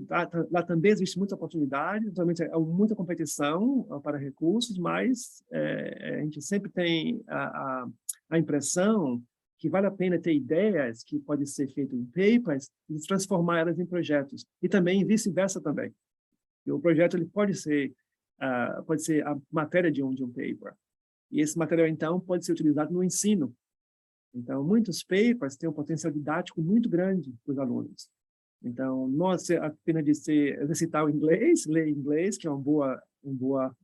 lá também existe muita oportunidade, realmente é muita competição para recursos, mas a gente sempre tem a impressão que vale a pena ter ideias que podem ser feitas em papers e transformar elas em projetos. E também vice-versa também. E o projeto ele pode ser a matéria de um paper. E esse material, então, pode ser utilizado no ensino. Então, muitos papers têm um potencial didático muito grande para os alunos. Então, não apenas de exercitar o inglês, ler inglês, que é uma boa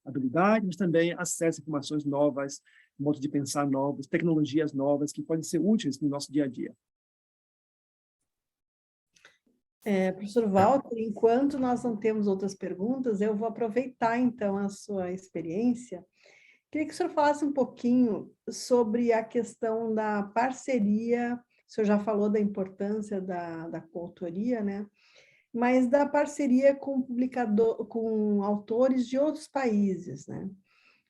habilidade, mas também acesso a informações novas, modos de pensar novos, tecnologias novas que podem ser úteis no nosso dia a dia. Professor Walter, enquanto nós não temos outras perguntas, eu vou aproveitar, então, a sua experiência. Queria que o senhor falasse um pouquinho sobre a questão da parceria. O senhor já falou da importância da coautoria, né? Mas da parceria com autores de outros países, né?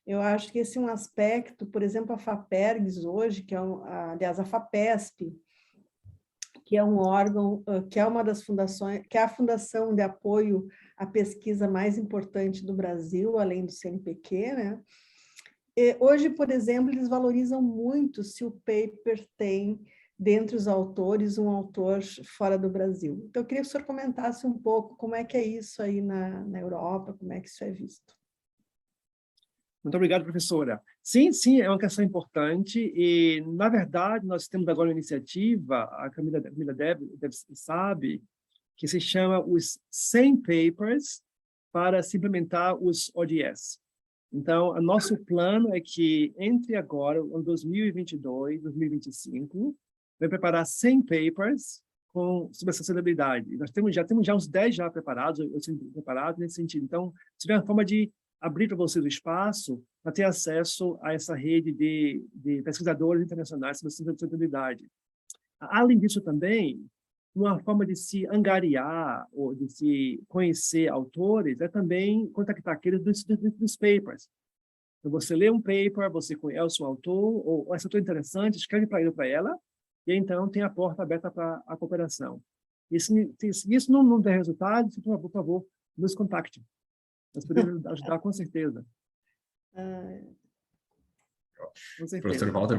Eu acho que esse é um aspecto, por exemplo, a FAPERGS hoje, que é, aliás, a FAPESP, que é um órgão, que é uma das fundações, que é a fundação de apoio à pesquisa mais importante do Brasil, além do CNPq, né? E hoje, por exemplo, eles valorizam muito se o paper tem, dentre os autores, um autor fora do Brasil. Então, eu queria que o senhor comentasse um pouco como é que é isso aí na Europa, como é que isso é visto. Muito obrigado, professora. Sim, é uma questão importante e, na verdade, nós temos agora uma iniciativa, a Camila sabe, que se chama os 100 Papers para se implementar os ODS. Então, o nosso plano é que, entre agora, em 2022, 2025, vai preparar 100 papers sobre acessibilidade. Nós já temos uns 10 já preparados nesse sentido. Então, se tiver uma forma de abrir para vocês o espaço para ter acesso a essa rede de pesquisadores internacionais sobre acessibilidade. Além disso, também, uma forma de se angariar ou de se conhecer autores é também contactar aqueles dos papers. Então, você lê um paper, você conhece o autor, ou esse autor é interessante, escreve para ele ou para ela, e então tem a porta aberta para a cooperação. E se isso não der resultado, por favor, nos contacte. Nós podemos ajudar com certeza. Professor Walter,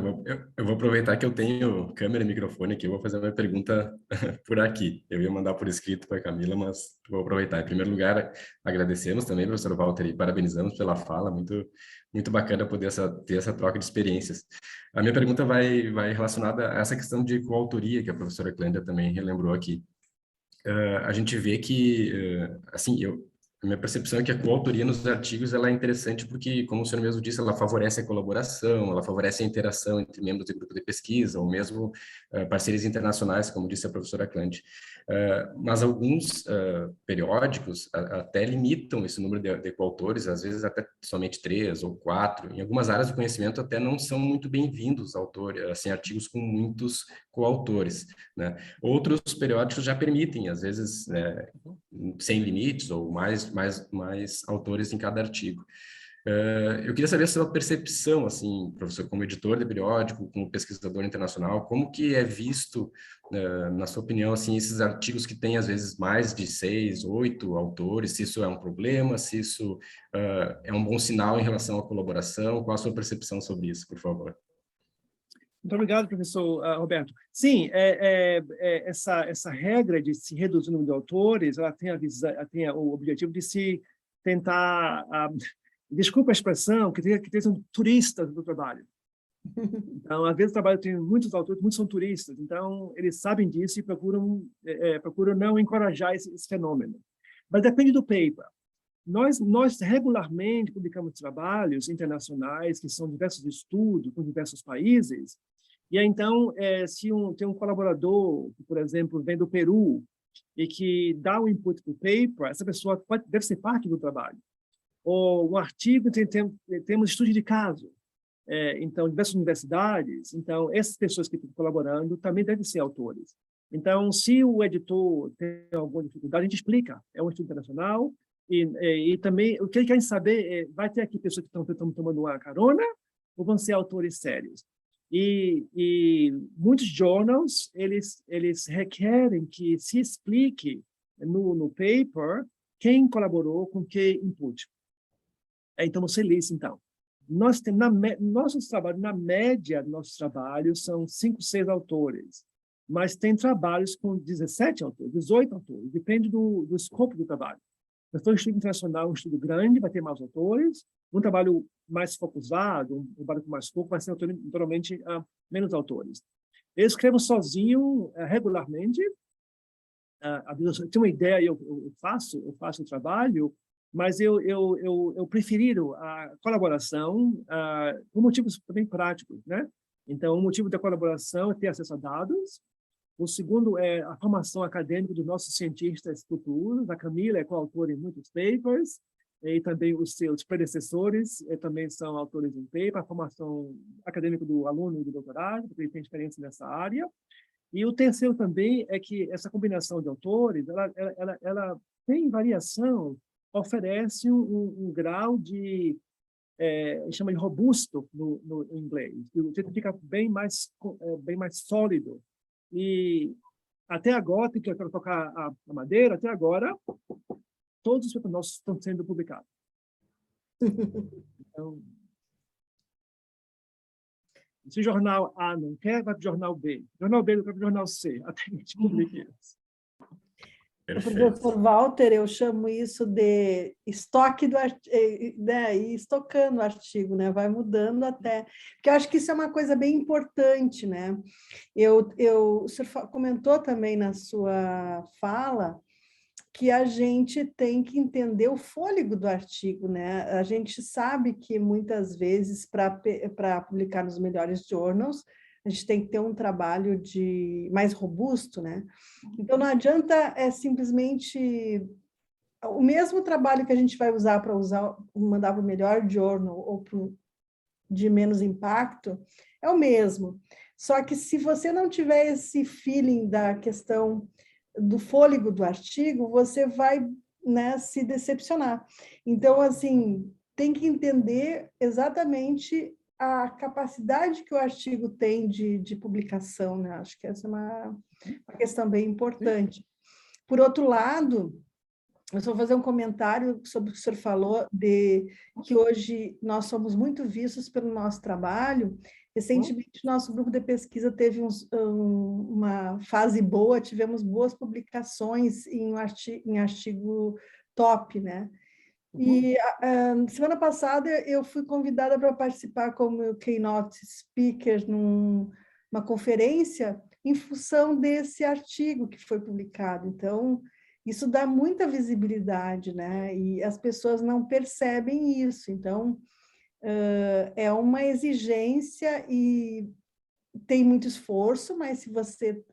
eu vou aproveitar que eu tenho câmera e microfone aqui, eu vou fazer uma pergunta por aqui. Eu ia mandar por escrito para a Camila, mas vou aproveitar. Em primeiro lugar, agradecemos também, professor Walter, e parabenizamos pela fala, muito bacana poder ter essa troca de experiências. A minha pergunta vai relacionada a essa questão de coautoria, que a professora Clândia também relembrou aqui. A gente vê que, assim, a minha percepção é que a coautoria nos artigos ela é interessante porque, como o senhor mesmo disse, ela favorece a colaboração, ela favorece a interação entre membros do grupo de pesquisa, ou mesmo parcerias internacionais, como disse a professora Clândia. Mas alguns periódicos até limitam esse número de coautores, às vezes até somente 3 ou 4. Em algumas áreas do conhecimento até não são muito bem-vindos autores, assim, artigos com muitos coautores, né? Outros periódicos já permitem, às vezes, sem limites ou mais autores em cada artigo. Eu queria saber a sua percepção, assim, professor, como editor de periódico, como pesquisador internacional, como que é visto, na sua opinião, assim, esses artigos que têm, às vezes, mais de 6, 8 autores, se isso é um problema, se isso é um bom sinal em relação à colaboração, qual a sua percepção sobre isso, por favor? Muito obrigado, professor Roberto. Sim, essa regra de se reduzir o número de autores, ela tem o objetivo de se tentar, desculpa a expressão, que são turistas do trabalho. Então, às vezes o trabalho tem muitos autores, muitos são turistas, então eles sabem disso e procuram não encorajar esse fenômeno. Mas depende do paper. Nós regularmente publicamos trabalhos internacionais que são diversos estudos com diversos países. E aí, então, se tem um colaborador que, por exemplo, vem do Peru e que dá um input para o paper, essa pessoa deve ser parte do trabalho. Ou um artigo, temos estudo de caso. Então, diversas universidades. Então, essas pessoas que estão colaborando também devem ser autores. Então, se o editor tem alguma dificuldade, a gente explica. É um estudo internacional. E também, o que eles querem saber vai ter aqui pessoas que estão tomando uma carona ou vão ser autores sérios? E muitos journals, eles requerem que se explique no paper quem colaborou com que input. Então, você lê isso, então. Nós temos, nossos trabalhos, na média, nossos trabalhos são 5, 6 autores, mas tem trabalhos com 17 autores, 18 autores, depende do escopo do trabalho. Se for um estudo internacional, um estudo grande, vai ter mais autores. Um trabalho mais focusado, um trabalho com mais foco, vai ser naturalmente menos autores. Eu escrevo sozinho regularmente. Eu tenho uma ideia, eu faço o trabalho, mas eu prefiro a colaboração por motivos também práticos, né? Então, o motivo da colaboração é ter acesso a dados. O segundo é a formação acadêmica dos nossos cientistas futuros. A Camila é coautora em muitos papers, e também os seus predecessores também são autores em paper. A formação acadêmica do aluno e do doutorado, porque ele tem experiência nessa área. E o terceiro também é que essa combinação de autores, ela tem variação, oferece um grau de, chama de robusto no inglês. O texto fica bem mais sólido. E até agora, que eu quero tocar a madeira, até agora, todos os papers nossos estão sendo publicados. Então, se o jornal A não quer, vai para o jornal B. O jornal B vai para o jornal C, até a gente publique isso. Professor Walter, eu chamo isso de estoque do artigo, né? E estocando o artigo, né? Vai mudando até. Porque eu acho que isso é uma coisa bem importante, né? O senhor comentou também na sua fala que a gente tem que entender o fôlego do artigo, né? A gente sabe que muitas vezes para publicar nos melhores journals, a gente tem que ter um trabalho mais robusto, né? Então, não adianta simplesmente o mesmo trabalho que a gente vai usar para mandar para o melhor journal ou para de menos impacto, é o mesmo. Só que se você não tiver esse feeling da questão do fôlego do artigo, você vai, né, se decepcionar. Então, assim, tem que entender exatamente a capacidade que o artigo tem de publicação, né? Acho que essa é uma questão bem importante. Por outro lado, eu só vou fazer um comentário sobre o que o senhor falou, de que hoje nós somos muito vistos pelo nosso trabalho. Recentemente, nosso grupo de pesquisa teve uma fase boa, tivemos boas publicações em artigo top, né? E semana passada eu fui convidada para participar como keynote speaker numa conferência em função desse artigo que foi publicado. Então, isso dá muita visibilidade, né? E as pessoas não percebem isso. Então, é uma exigência e tem muito esforço, mas se você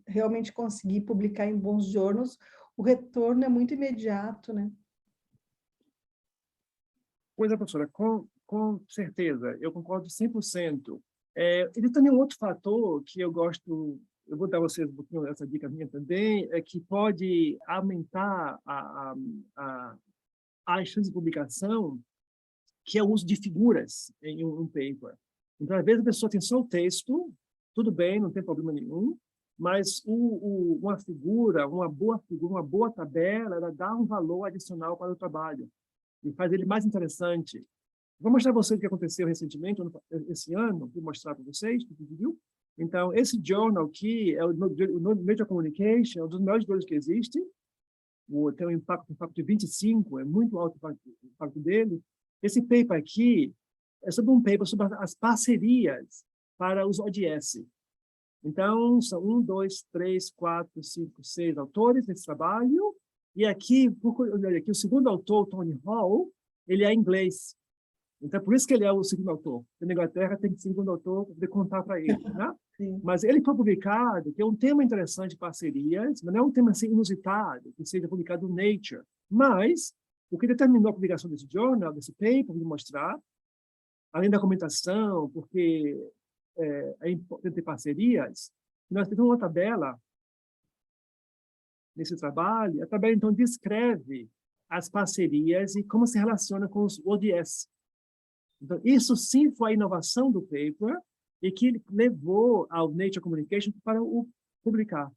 realmente conseguir publicar em bons journals, o retorno é muito imediato, né? Pois é, professora, com certeza, eu concordo 100%. Ele também um outro fator que eu gosto, eu vou dar a vocês um pouquinho essa dica minha também, é que pode aumentar a chance de publicação, que é o uso de figuras em um paper. Então, às vezes, a pessoa tem só o texto, tudo bem, não tem problema nenhum, mas uma figura, uma boa tabela, ela dá um valor adicional para o trabalho e faz ele mais interessante. Vou mostrar para vocês o que aconteceu recentemente, esse ano, vou mostrar para vocês, viu? Então, esse journal aqui é o Nature Communication, é um dos melhores journals que existe, tem um impacto de 25, é muito alto o impacto dele. Esse paper aqui é sobre um paper sobre as parcerias para os ODS. Então, são 1, 2, 3, 4, 5, 6 autores nesse trabalho. E aqui o segundo autor, Tony Hall, ele é inglês. Então, por isso que ele é o segundo autor. Na Inglaterra tem segundo autor para poder contar para ele, né? Mas ele foi publicado, que é um tema interessante de parcerias, mas não é um tema assim, inusitado, que seja publicado no Nature. Mas o que determinou a publicação desse journal, desse paper, vou mostrar, além da documentação, porque é importante ter parcerias, nós temos uma tabela nesse trabalho. A tabela, então, descreve as parcerias e como se relaciona com os ODS. Então, isso sim foi a inovação do paper e que levou ao Nature Communication para o publicar.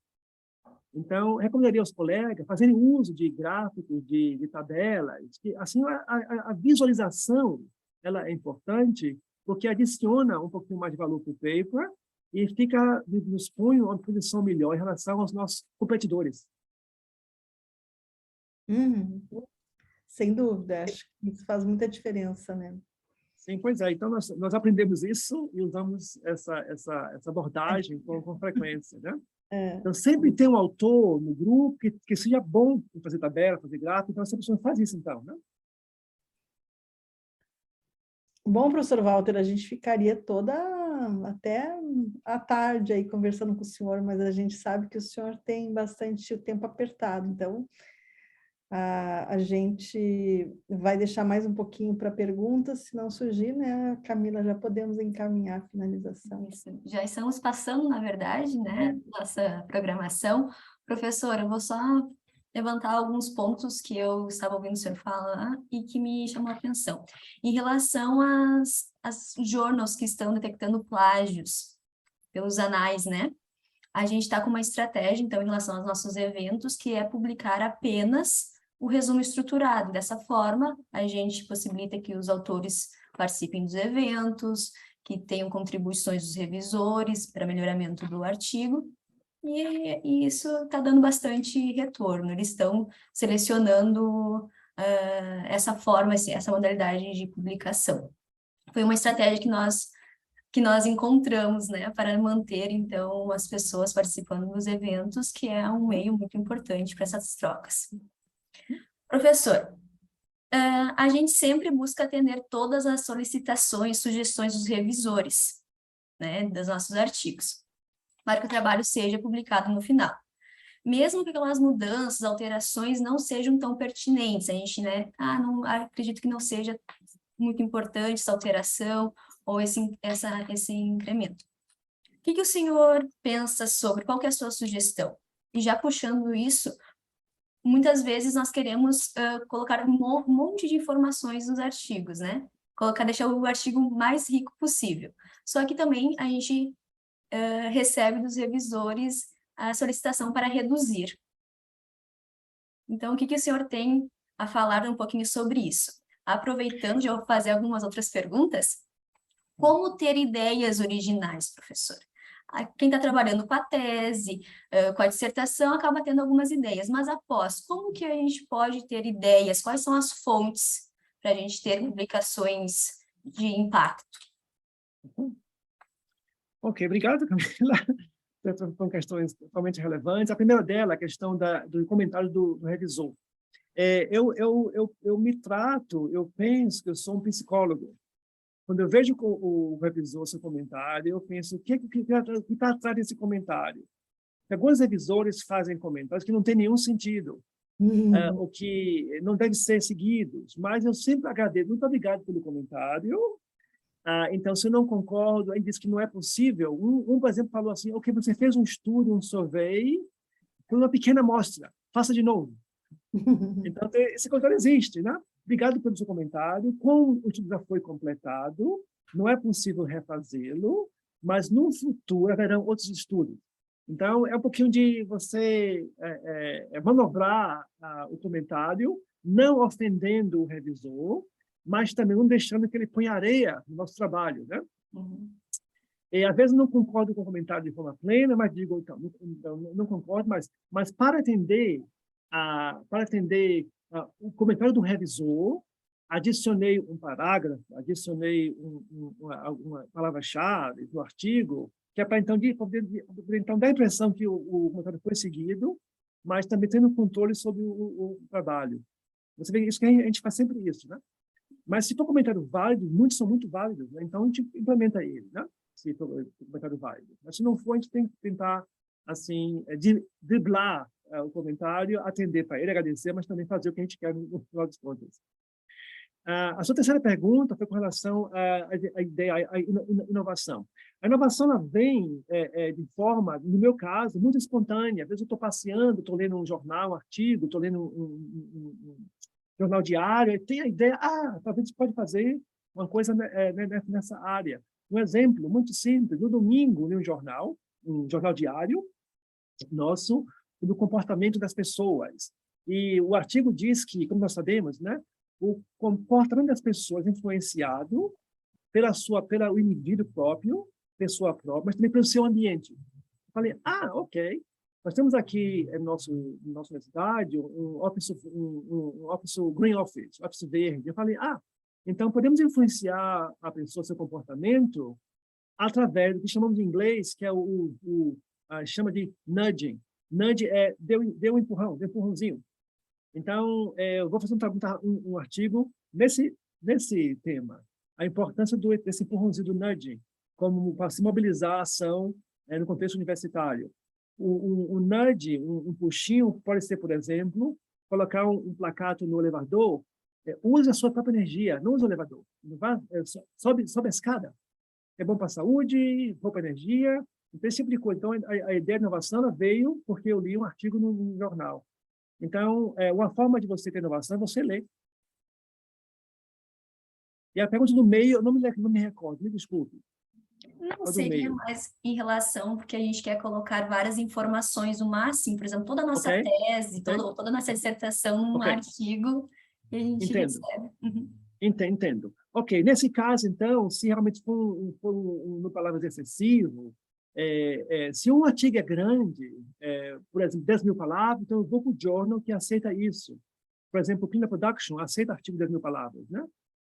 Então, recomendaria aos colegas fazerem uso de gráficos, de tabelas, que, assim, a visualização ela é importante, porque adiciona um pouquinho mais de valor para o paper e nos põe em uma posição melhor em relação aos nossos competidores. Uhum. Sem dúvida, acho que isso faz muita diferença, né? Sim, pois é. Então, nós aprendemos isso e usamos essa abordagem com frequência, né? Então, sempre tem um autor no grupo que seja bom em fazer tabela, fazer gráfico, então essa pessoa faz isso, então, né? Bom, professor Walter, a gente ficaria toda até à tarde aí conversando com o senhor, mas a gente sabe que o senhor tem bastante o tempo apertado, então a gente vai deixar mais um pouquinho para perguntas, se não surgir, né, Camila, já podemos encaminhar a finalização. Isso. Já estamos passando, na verdade, né, nossa programação. Professora, eu vou só levantar alguns pontos que eu estava ouvindo o senhor falar e que me chamou a atenção. Em relação às journals que estão detectando plágios pelos anais, né? A gente está com uma estratégia, então, em relação aos nossos eventos, que é publicar apenas o resumo estruturado. Dessa forma, a gente possibilita que os autores participem dos eventos, que tenham contribuições dos revisores para melhoramento do artigo, e isso está dando bastante retorno. Eles estão selecionando essa forma, essa modalidade de publicação. Foi uma estratégia que nós encontramos, né, para manter, então, as pessoas participando dos eventos, que é um meio muito importante para essas trocas. Professor, a gente sempre busca atender todas as solicitações, sugestões dos revisores, né, dos nossos artigos, para que o trabalho seja publicado no final. Mesmo que aquelas mudanças, alterações não sejam tão pertinentes, a gente, né, não acredito que não seja muito importante essa alteração ou esse incremento. O que o senhor pensa sobre? Qual que é a sua sugestão? E já puxando isso, muitas vezes nós queremos colocar um monte de informações nos artigos, né? Deixar o artigo mais rico possível. Só que também a gente recebe dos revisores a solicitação para reduzir. Então, o que o senhor tem a falar um pouquinho sobre isso? Aproveitando, já vou fazer algumas outras perguntas. Como ter ideias originais, professor? Quem está trabalhando com a tese, com a dissertação, acaba tendo algumas ideias, mas após, como que a gente pode ter ideias? Quais são as fontes para a gente ter publicações de impacto? Ok, obrigado, Camila. São questões totalmente relevantes. A primeira dela, a questão do comentário do revisor. Eu me trato, eu penso que eu sou um psicólogo. Quando eu vejo o revisor seu comentário, eu penso, o que está atrás desse comentário? Alguns revisores fazem comentários que não têm nenhum sentido, ou que não devem ser seguidos, mas eu sempre agradeço. Muito obrigado pelo comentário. Então, se eu não concordo, ele diz que não é possível. Por exemplo, falou assim, ok, você fez um estudo, um survey, com uma pequena amostra, faça de novo. Então, esse comentário existe, né? Obrigado pelo seu comentário. Como o estudo já foi completado, não é possível refazê-lo, mas no futuro haverão outros estudos. Então, é um pouquinho de você manobrar o comentário, não ofendendo o revisor, mas também não deixando que ele ponha areia no nosso trabalho, né? Uhum. E às vezes não concordo com o comentário de forma plena, mas digo, então, não concordo, mas para atender o comentário do revisor, adicionei um parágrafo, adicionei uma palavra-chave do artigo, que é para então dar a impressão que o comentário foi seguido, mas também tendo controle sobre o trabalho. Você vê isso que a gente faz sempre isso, né? Mas se for comentário válido, muitos são muito válidos, né? Então a gente implementa ele, né? Se for comentário válido. Mas se não for, a gente tem que tentar assim driblar o comentário, atender para ele, agradecer, mas também fazer o que a gente quer no final das contas. A sua terceira pergunta foi com relação à ideia, à inovação. A inovação ela vem de forma, no meu caso, muito espontânea. Às vezes eu estou passeando, estou lendo um jornal, um artigo, estou lendo um jornal diário, e tem a ideia, talvez você pode fazer uma coisa nessa área. Um exemplo muito simples, no domingo, li um jornal diário nosso, do comportamento das pessoas. E o artigo diz que, como nós sabemos, né, o comportamento das pessoas é influenciado pelo indivíduo próprio, pessoa própria, mas também pelo seu ambiente. Eu falei, ok. Nós temos aqui em nossa universidade um office green office verde. Eu falei, então podemos influenciar a pessoa, seu comportamento, através do que chamamos em inglês, que é chama de nudging. Nudge é deu um empurrãozinho. Então, eu vou fazer um artigo nesse tema, a importância desse empurrãozinho do nudging, como para se mobilizar a ação no contexto universitário. O nudge, um puxinho, pode ser, por exemplo, colocar um placato no elevador, use a sua própria energia, não use o elevador. Sobe a escada. É bom para a saúde, bom para a energia, esse tipo de coisa. Então, a ideia de inovação ela veio porque eu li um artigo no jornal. Então, uma forma de você ter inovação é você ler. E a pergunta do meio, eu não me recordo, me desculpe. Não seria mais em relação, porque a gente quer colocar várias informações no máximo, por exemplo, toda a nossa tese, toda a nossa dissertação num artigo, e a gente recebe. Entendo. Ok, nesse caso, então, se realmente for no palavras excessivo, se um artigo é grande, por exemplo, 10 mil palavras, então eu vou para o journal que aceita isso. Por exemplo, o Clean Production aceita artigo de 10 mil palavras, né?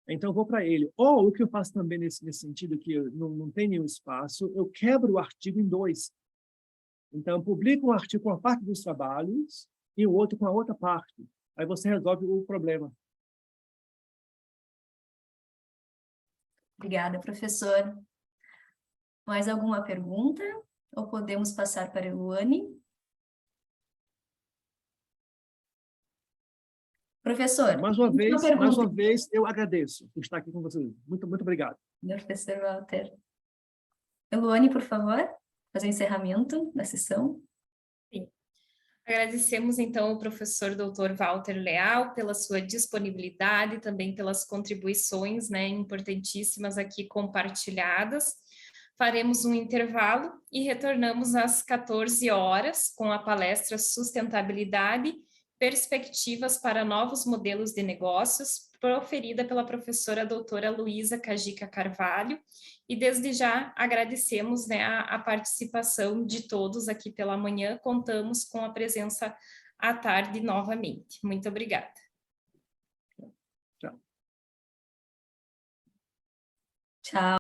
Então, eu vou para ele. Ou o que eu faço também nesse sentido, que não tem nenhum espaço, eu quebro o artigo em 2. Então, eu publico um artigo com a parte dos trabalhos e o outro com a outra parte. Aí você resolve o problema. Obrigada, professor. Mais alguma pergunta? Ou podemos passar para a Luane? Professor, mais uma vez, eu agradeço por estar aqui com vocês. Muito, muito obrigado. Professor Walter. Luane, por favor, fazer o encerramento da sessão. Sim. Agradecemos, então, ao professor Dr. Walter Leal pela sua disponibilidade e também pelas contribuições, né, importantíssimas aqui compartilhadas. Faremos um intervalo e retornamos às 14 horas com a palestra Sustentabilidade, Perspectivas para Novos Modelos de Negócios, proferida pela professora doutora Luísa Cajica Carvalho, e desde já agradecemos, né, a participação de todos aqui pela manhã, contamos com a presença à tarde novamente. Muito obrigada. Tchau. Tchau.